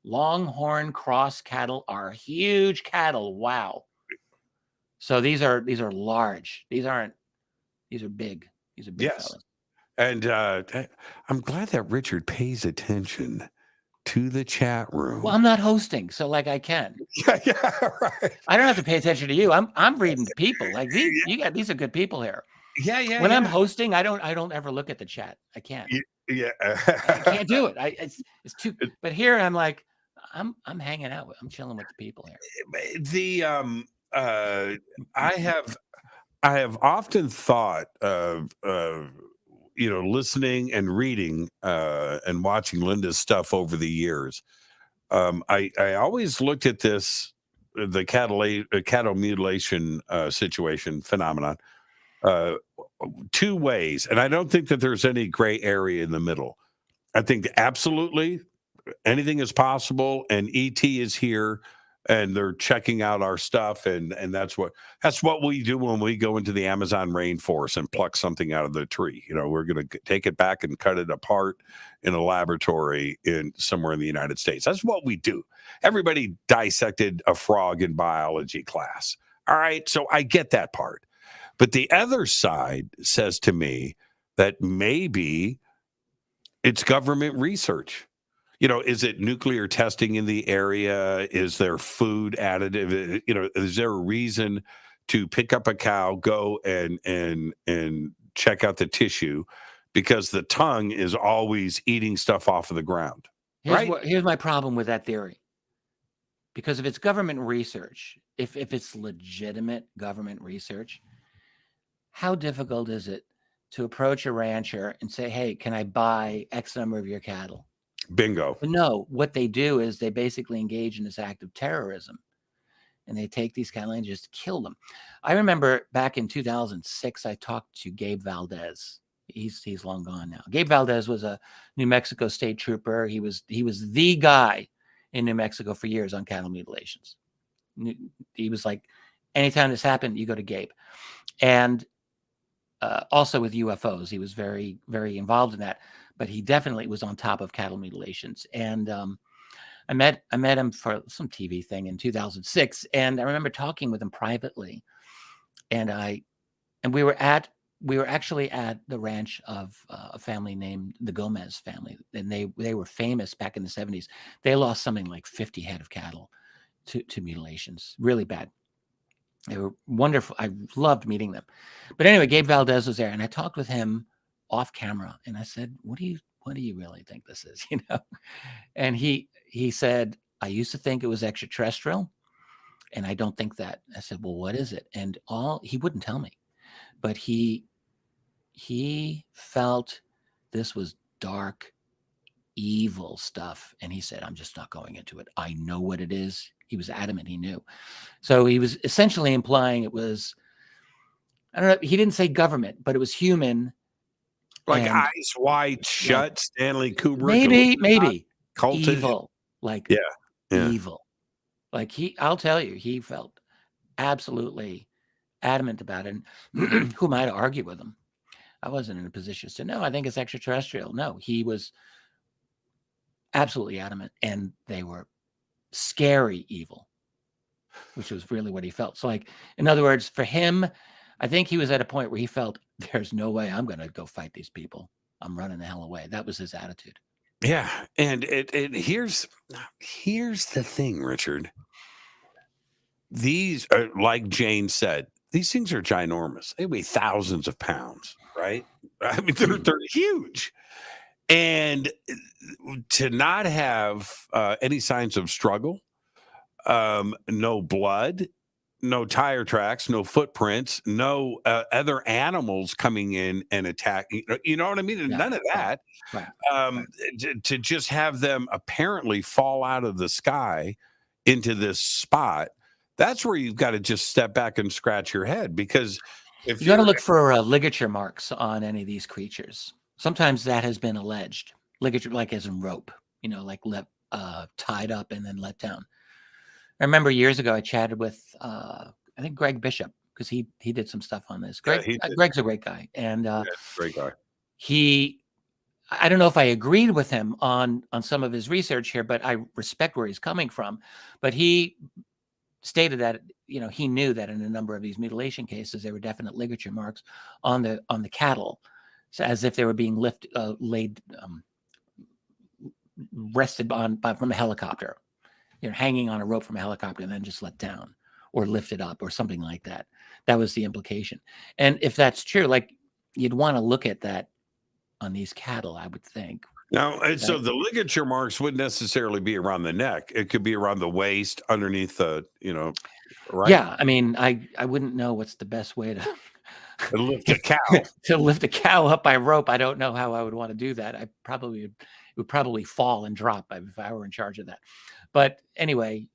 longhorn cross cattle are huge cattle. Wow. So these are large. These are big. These are big fellas. And I'm glad that Richard pays attention to the chat room. Well, I'm not hosting, so I can. Yeah, right. I don't have to pay attention to you. I'm reading to people. Like these are good people here. Yeah. When I'm hosting, I don't ever look at the chat. I can't. Yeah. I can't do it. It's too. But here I'm like, I'm hanging out with. I'm chilling with the people here. The I have often thought of listening and reading and watching Linda's stuff over the years. I always looked at the cattle mutilation situation phenomenon two ways, and I don't think that there's any gray area in the middle. I think absolutely anything is possible, and ET is here, and they're checking out our stuff, and that's what we do when we go into the Amazon rainforest and pluck something out of the tree. We're going to take it back and cut it apart in a laboratory somewhere in the United States. That's what we do. Everybody dissected a frog in biology class. All right, so I get that part. But the other side says to me that maybe it's government research. Is it nuclear testing in the area? Is there food additive? Is there a reason to pick up a cow, go and check out the tissue, because the tongue is always eating stuff off of the ground? Here's my problem with that theory. Because if it's government research, if it's legitimate government research, how difficult is it to approach a rancher and say, hey, can I buy X number of your cattle? Bingo. But no, what they do is they basically engage in this act of terrorism, and they take these cattle and just kill them. I remember back in 2006, I talked to Gabe Valdez. He's long gone now. Gabe Valdez was a New Mexico state trooper. He was the guy in New Mexico for years on cattle mutilations. He was like, anytime this happened, you go to Gabe. And also with UFOs, he was very, very involved in that. But he definitely was on top of cattle mutilations. And I met him for some TV thing in 2006, and I remember talking with him privately. And we were actually at the ranch of a family named the Gomez family, and they were famous back in the 70s. They lost something like 50 head of cattle to mutilations, really bad. They were wonderful. I loved meeting them. But anyway, Gabe Valdez was there, and I talked with him off camera, and I said, what do you really think this is? And he said, I used to think it was extraterrestrial, and I don't think that. I said, well, what is it? And he wouldn't tell me, but he felt this was dark, evil stuff. And he said, I'm just not going into it. I know what it is. He was adamant he knew. So he was essentially implying it was, I don't know, he didn't say government, but it was human. Like Eyes Wide Shut, Stanley Kubrick. Maybe. Cultish. Evil. Like evil. Like I'll tell you, he felt absolutely adamant about it. And who am I to argue with him? I wasn't in a position to say, no, I think it's extraterrestrial. No, he was absolutely adamant. And they were scary evil, which was really what he felt. So like, in other words, for him, I think he was at a point where he felt there's no way I'm going to go fight these people. I'm running the hell away. That was his attitude. Yeah. And here's the thing, Richard. These are, like Jane said, these things are ginormous. They weigh thousands of pounds, right? I mean, they're huge. And to not have any signs of struggle, no blood, no tire tracks, no footprints, no other animals coming in and attacking. You know what I mean? And none of that. Right. To just have them apparently fall out of the sky into this spot, that's where you've got to just step back and scratch your head, because if you got to look for ligature marks on any of these creatures. Sometimes that has been alleged. Ligature, like as in rope, like tied up and then let down. I remember years ago I chatted with I think Greg Bishop, because he did some stuff on this. Greg's a great guy, and great guy. I don't know if I agreed with him on some of his research here, but I respect where he's coming from. But he stated that he knew that in a number of these mutilation cases there were definite ligature marks on the cattle, so as if they were being rested on from a helicopter. Hanging on a rope from a helicopter and then just let down or lifted up or something like that. That was the implication. And if that's true, like, you'd want to look at that on these cattle, I would think. Now, so the ligature marks wouldn't necessarily be around the neck. It could be around the waist, underneath the, right? Yeah, I mean, I wouldn't know what's the best way to Lift a cow. to lift a cow up by rope. I don't know how I would want to do that. It would probably fall and drop if I were in charge of that. But anyway,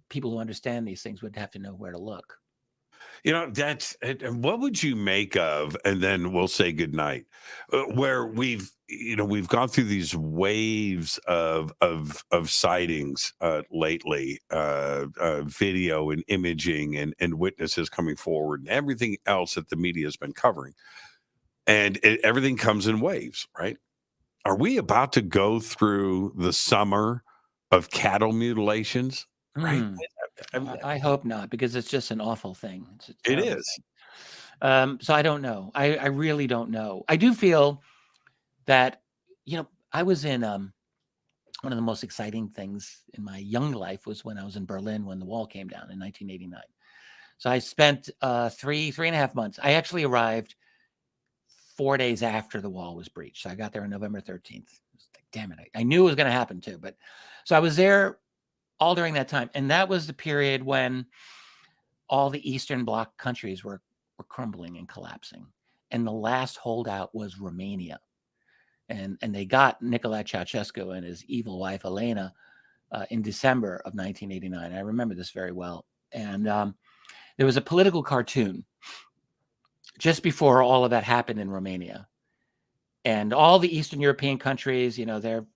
people who understand these things would have to know where to look. That's what would you make of, and then we'll say goodnight, where we've gone through these waves of sightings lately, video and imaging and witnesses coming forward and everything else that the media has been covering, and everything comes in waves, right? Are we about to go through the summer of cattle mutilations? Right. I hope not, because it's just an awful thing. It is. So I don't know. I really don't know. I do feel that, I was in one of the most exciting things in my young life was when I was in Berlin when the wall came down in 1989. So I spent 3.5 months. I actually arrived 4 days after the wall was breached. So I got there on November 13th. Damn it. I knew it was going to happen too. But so I was there all during that time. And that was the period when all the Eastern Bloc countries were crumbling and collapsing. And the last holdout was Romania. And they got Nicolae Ceausescu and his evil wife, Elena, in December of 1989. I remember this very well. And there was a political cartoon just before all of that happened in Romania. And all the Eastern European countries, they're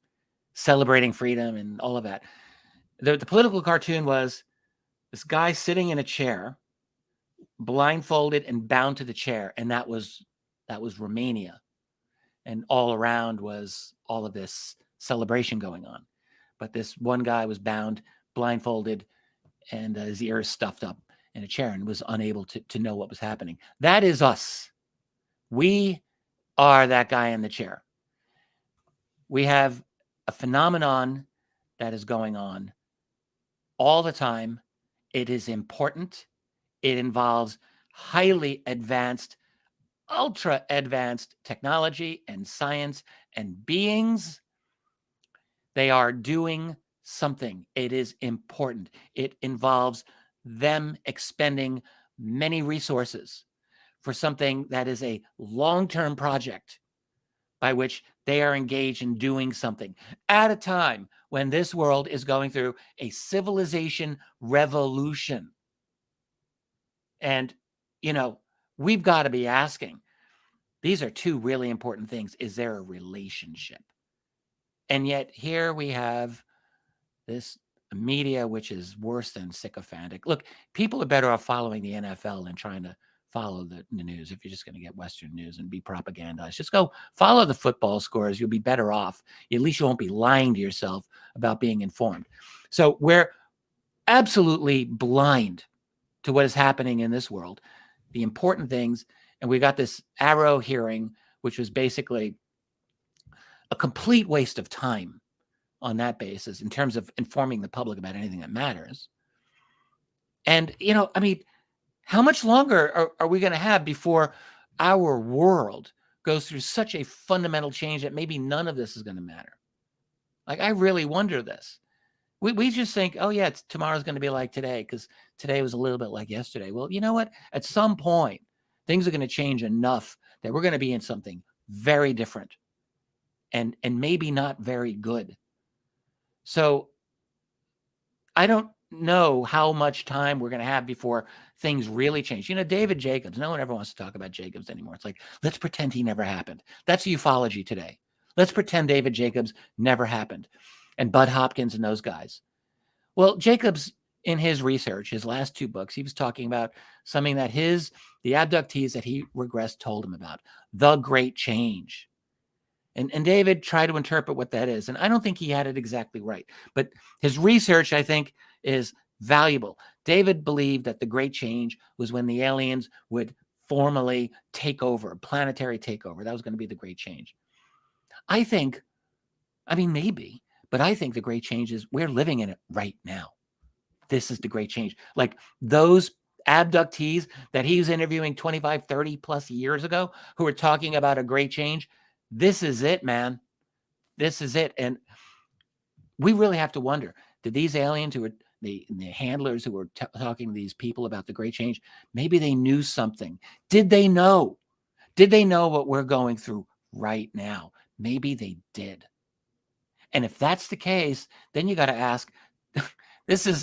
celebrating freedom and all of that. The political cartoon was this guy sitting in a chair, blindfolded and bound to the chair. And that was Romania. And all around was all of this celebration going on. But this one guy was bound, blindfolded, and his ears stuffed up in a chair and was unable to know what was happening. That is us. We are that guy in the chair. We have a phenomenon that is going on all the time. It is important. It involves highly advanced, ultra advanced technology and science and beings. They are doing something. It is important. It involves them expending many resources for something that is a long-term project by which they are engaged in doing something at a time when this world is going through a civilization revolution. And, we've got to be asking, these are two really important things. Is there a relationship? And yet here we have this media, which is worse than sycophantic. Look, people are better off following the NFL than trying to follow the news. If you're just going to get Western news and be propagandized, just go follow the football scores. You'll be better off. At least you won't be lying to yourself about being informed. So we're absolutely blind to what is happening in this world, the important things. And we got this AARO hearing, which was basically a complete waste of time on that basis in terms of informing the public about anything that matters. And, how much longer are we going to have before our world goes through such a fundamental change that maybe none of this is going to matter? Like, I really wonder this. We just think, oh, yeah, tomorrow's going to be like today because today was a little bit like yesterday. Well, you know what? At some point, things are going to change enough that we're going to be in something very different and maybe not very good. So I don't know how much time we're going to have before things really change. David Jacobs, no one ever wants to talk about Jacobs anymore. It's like, let's pretend he never happened. That's ufology today. Let's pretend David Jacobs never happened. And Bud Hopkins and those guys. Well, Jacobs, in his research, his last 2 books, he was talking about something that the abductees that he regressed told him about, the Great Change. And David tried to interpret what that is. And I don't think he had it exactly right. But his research, I think, is valuable. David believed that the Great Change was when the aliens would formally take over, a planetary takeover. That was going to be the Great Change. Maybe, but I think the Great Change is we're living in it right now. This is the Great Change. Like, those abductees that he was interviewing 25, 30 plus years ago who were talking about a great change. This is it, man. This is it. And we really have to wonder, did these aliens who were the handlers who were talking to these people about the great change, maybe they knew something. Did they know? Did they know what we're going through right now? Maybe they did. And if that's the case, then you got to ask,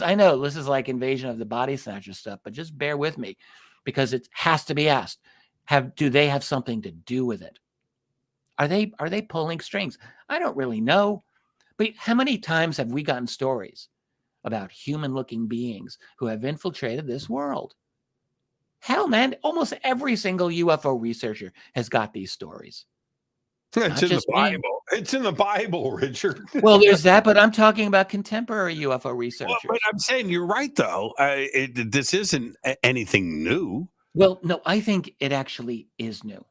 I know this is like Invasion of the Body Snatcher stuff, but just bear with me because it has to be asked. Do they have something to do with it? Are they pulling strings? I don't really know. But how many times have we gotten stories about human-looking beings who have infiltrated this world? Hell, man, almost every single UFO researcher has got these stories. It's in the Bible. It's in the Bible, Richard. Well, there's that, but I'm talking about contemporary UFO researchers. Well, but I'm saying you're right, though. This isn't anything new. Well, no, I think it actually is new.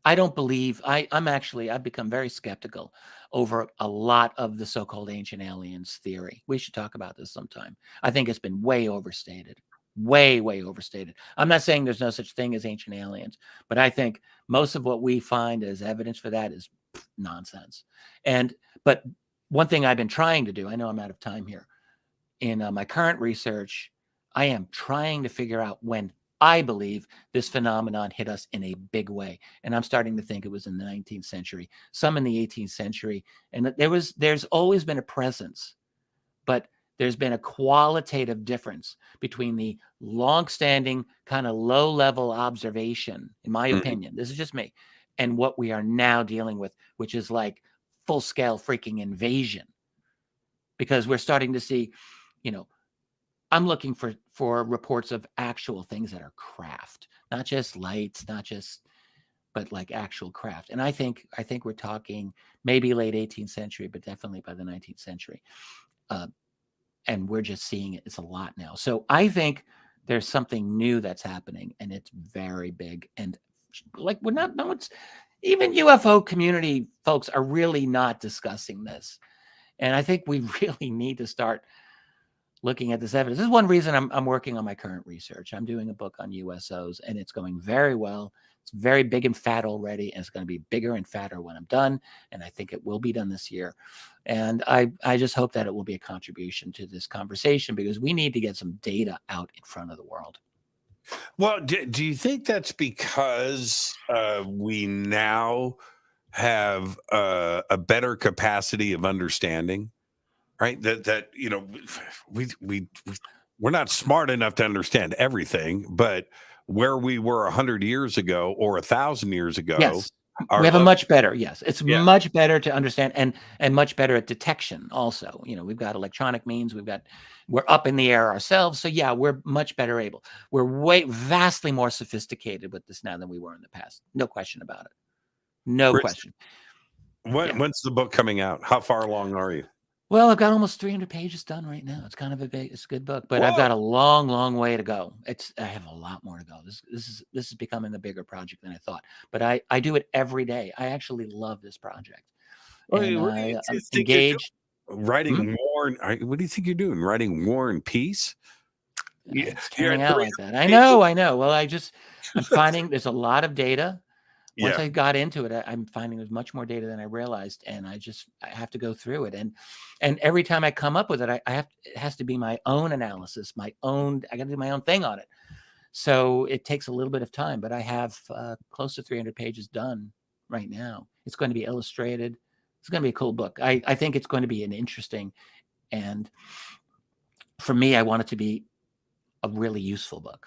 I don't believe I've become very skeptical over a lot of the so-called ancient aliens theory. We should talk about this sometime. I think it's been way overstated, way overstated. I'm not saying there's no such thing as ancient aliens, but I think most of what we find as evidence for that is nonsense. But one thing I've been trying to do, I know I'm out of time here, in my current research, I am trying to figure out when I believe this phenomenon hit us in a big way. And I'm starting to think it was in the 19th century, some in the 18th century. And there's always been a presence, but there's been a qualitative difference between the longstanding kind of low-level observation, in my opinion, this is just me, and what we are now dealing with, which is like full-scale freaking invasion. Because we're starting to see, I'm looking for reports of actual things that are craft, not just lights, but like actual craft. And I think we're talking maybe late 18th century, but definitely by the 19th century. And we're just seeing it. It's a lot now. So I think there's something new that's happening, and it's very big. And like even UFO community folks are really not discussing this. And I think we really need to start looking at this evidence. This is one reason I'm working on my current research. I'm doing a book on USOs, and it's going very well. It's very big and fat already, and it's going to be bigger and fatter when I'm done. And I think it will be done this year. And I just hope that it will be a contribution to this conversation, because we need to get some data out in front of the world. Well, do you think that's because we now have a better capacity of understanding? Right, that we're not smart enough to understand everything, but where we were 100 years ago or 1,000 years ago, yes, we have a much better. Yes, it's much better to understand, and much better at detection. Also, we've got electronic means. We're up in the air ourselves, so yeah, we're much better able. We're vastly more sophisticated with this now than we were in the past. No question about it. No question. When's the book coming out? How far along are you? Well, I've got almost 300 pages done right now. It's kind of it's a good book, but I've got a long way to go. I have a lot more to go. This is becoming a bigger project than I thought, but I do it every day. I actually love this project. I'm engaged. Writing war. What do you think you're doing? Writing War and Peace? It's turning out like that. I know. Well, I'm finding there's a lot of data. Once I got into it, I'm finding there's much more data than I realized, and I have to go through it. And every time I come up with it, it has to be my own analysis, I got to do my own thing on it. So it takes a little bit of time, but I have close to 300 pages done right now. It's going to be illustrated. It's going to be a cool book. I think it's going to be an interesting, and for me, I want it to be a really useful book.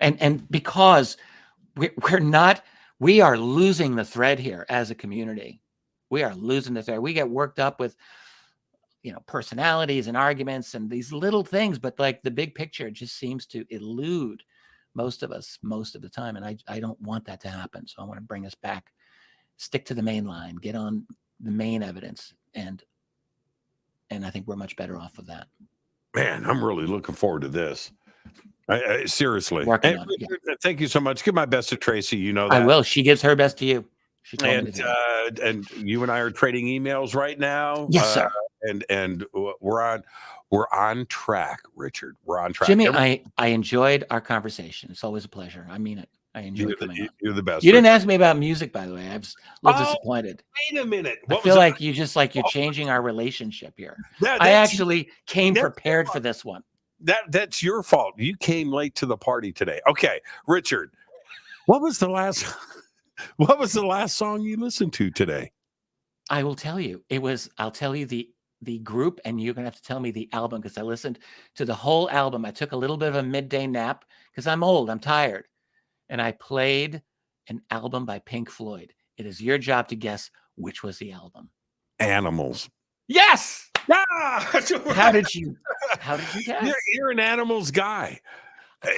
And because we are losing the thread here as a community. We are losing the thread. We get worked up with, personalities and arguments and these little things, but like the big picture just seems to elude most of us most of the time. And I don't want that to happen. So I want to bring us back, stick to the main line, get on the main evidence. And I think we're much better off with that. Man, I'm really looking forward to this. I seriously. Thank you so much. Give my best to Tracy. You know that. I will. She gives her best to you. She told me to. And you and I are trading emails right now. Yes, sir. and we're on track, Richard. We're on track. Jimmy, I enjoyed our conversation. It's always a pleasure. I mean it. I enjoy coming on. You're the best. You didn't ask me about music, by the way. I was a little disappointed. Wait a minute. I feel like you're changing our relationship here. I actually came prepared for this one. That's your fault. You came late to the party today. Okay, Richard. What was the last song you listened to today? I will tell you. I'll tell you the group, and you're gonna have to tell me the album, because I listened to the whole album. I took a little bit of a midday nap because I'm old, I'm tired. And I played an album by Pink Floyd. It is your job to guess which was the album. Animals. Yes. Ah! How did you guess? You're an Animals guy.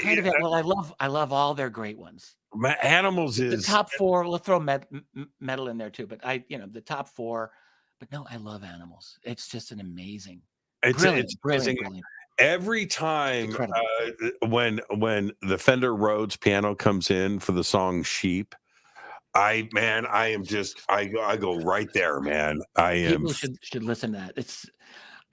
Kind of. Well, I love all their great ones. Animals is the top four. We'll throw metal in there too, but the top four. But no, I love Animals. It's just an amazing. Brilliant. Every time when the Fender Rhodes piano comes in for the song "Sheep," I go right there, man. People should listen to that. It's,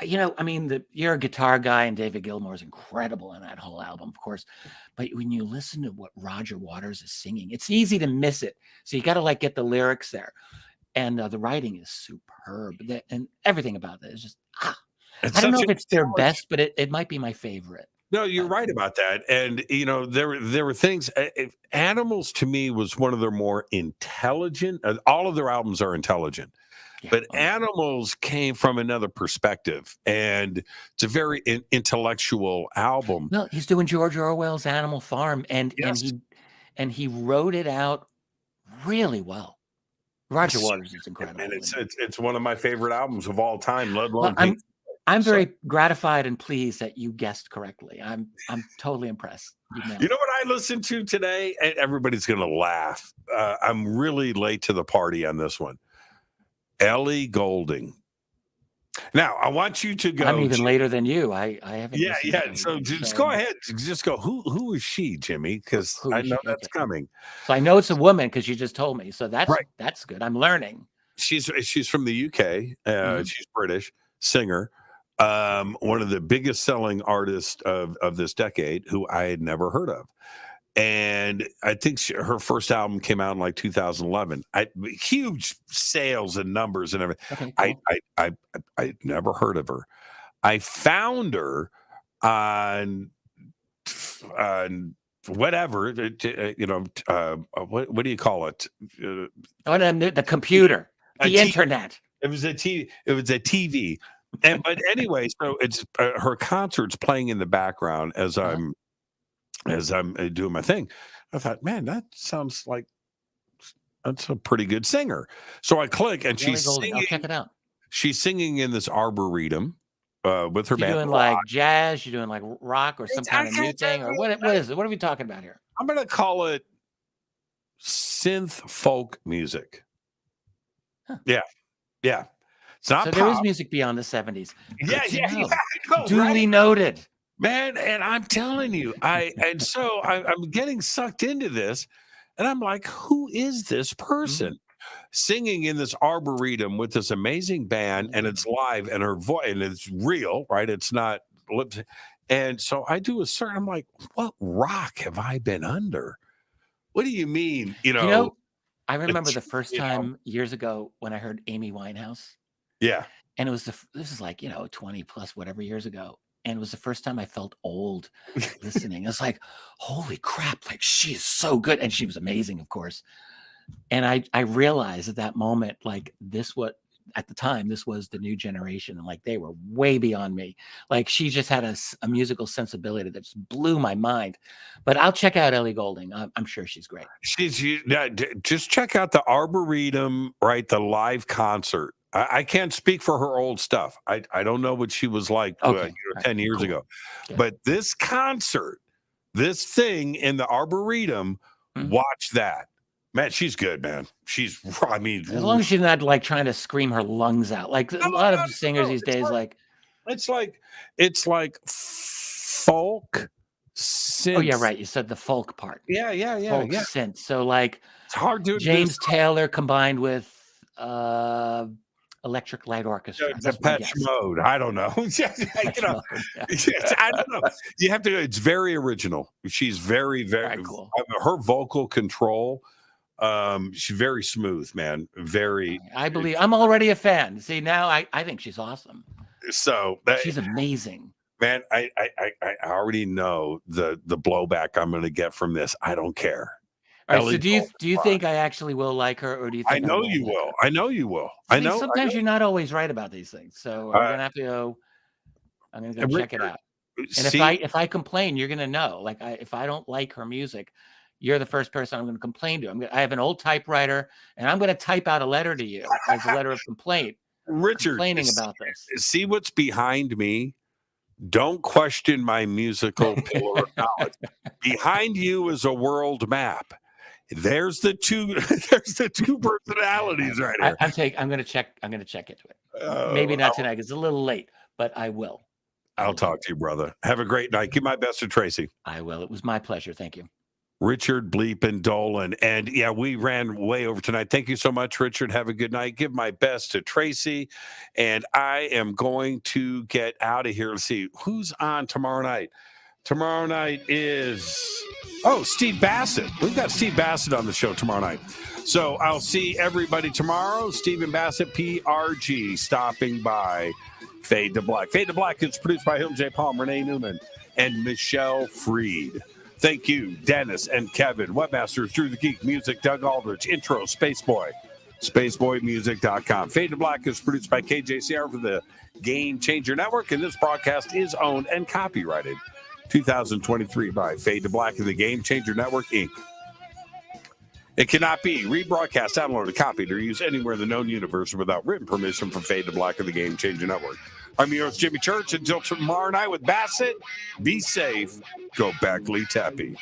you're a guitar guy, and David Gilmour is incredible in that whole album, of course. But when you listen to what Roger Waters is singing, it's easy to miss it. So you got to get the lyrics there, and the writing is superb, and everything about it is just I don't know if it's their best, but it might be my favorite. No, you're right about that. And, there were things. Animals, to me, was one of their more intelligent. All of their albums are intelligent. Yeah, but Animals came from another perspective. And it's a very intellectual album. Well, he's doing George Orwell's Animal Farm. And he wrote it out really well. Roger Waters is incredible. And it's one of my favorite albums of all time, let alone I'm very gratified and pleased that you guessed correctly. I'm totally impressed. You know what I listened to today? And everybody's going to laugh. I'm really late to the party on this one. Ellie Goulding. Now, I want you to go. I'm even later than you. I haven't. Yeah. So just go ahead. Just go. Who is she, Jimmy? Because I know that's coming. So I know it's a woman because you just told me. So that's good. I'm learning. She's from the UK. She's British singer. One of the biggest selling artists of this decade, who I had never heard of. And I think her first album came out in 2011. Huge sales and numbers and everything. Okay, cool. I never heard of her. I found her on whatever, what do you call it? The computer, the internet. It was a TV. But anyway, so it's her concert's playing in the background as I'm doing my thing. I thought, man, that sounds like that's a pretty good singer. So I click, and she's singing. I'll check it out. She's singing in this arboretum with her band. You're doing jazz, you're doing rock, or some kind of new thing, or what is it? What are we talking about here? I'm going to call it synth folk music. Huh. Yeah. It's not so pop. There is music beyond the 70s. Yeah. Duly noted. Man, and I'm telling you, I'm getting sucked into this, and I'm like, who is this person singing in this arboretum with this amazing band, and it's live, and her voice, and it's real, right? It's not lips. And so I do a search. I'm like, what rock have I been under? What do you mean? I remember the first time years ago when I heard Amy Winehouse. Yeah. And it was this is 20 plus whatever years ago. And it was the first time I felt old listening. It's like, holy crap, she is so good. And she was amazing, of course. And I realized at that moment, at the time, this was the new generation. And they were way beyond me. She just had a musical sensibility that just blew my mind. But I'll check out Ellie Goulding. I'm sure she's great. Just check out the Arboretum, right? The live concert. I can't speak for her old stuff. I don't know what she was like 10 years ago. Good. But this concert, this thing in the Arboretum, watch that. Man, she's good, man. As long as she's not trying to scream her lungs out. A lot of singers these days, it's like folk synth. Oh, yeah, right. You said the folk part. Yeah. Folk synth. So it's hard to James Taylor combined with Electric Light Orchestra. Depeche Mode. I don't know. I don't know. You have to. It's very original. She's very, very cool. Her vocal control. She's very smooth, man. Very. I believe I'm already a fan. See, now I think she's awesome. So she's amazing. Man, I already know the blowback I'm going to get from this. I don't care. All right, so do you think I actually will like her, or do you think I know you will? I know you will. I know. Sometimes you're not always right about these things, so I'm gonna have to go. I'm gonna go check it out. And if I complain, you're gonna know. Like if I don't like her music, you're the first person I'm gonna complain to. I have an old typewriter, and I'm gonna type out a letter to you as a letter of complaint. Richard, complaining about this. See what's behind me. Don't question my musical pillar of knowledge. Behind you is a world map. There's the two personalities right here. I'm gonna check into it. Maybe not tonight. It's a little late, but I will. I'll talk to you, brother. Have a great night. Give my best to Tracy. I will. It was my pleasure. Thank you. Richard Bleepin Dolan. And yeah, we ran way over tonight. Thank you so much, Richard. Have a good night. Give my best to Tracy. And I am going to get out of here. Let's see who's on tomorrow night. Tomorrow night is, Steve Bassett. We've got Steve Bassett on the show tomorrow night. So I'll see everybody tomorrow. Stephen Bassett, PRG, stopping by Fade to Black. Fade to Black is produced by Hilton J. Palm, Renee Newman, and Michelle Freed. Thank you, Dennis and Kevin. Webmasters, Drew the Geek, music, Doug Aldrich, intro, Spaceboy, spaceboymusic.com. Fade to Black is produced by KJCR for the Game Changer Network, and this broadcast is owned and copyrighted 2023 by Fade to Black and the Game Changer Network, Inc. It cannot be rebroadcast, downloaded, copied, or used anywhere in the known universe without written permission from Fade to Black and the Game Changer Network. I'm your host, Jimmy Church. Until tomorrow night with Bassett, be safe. Go back, Lee Tappy.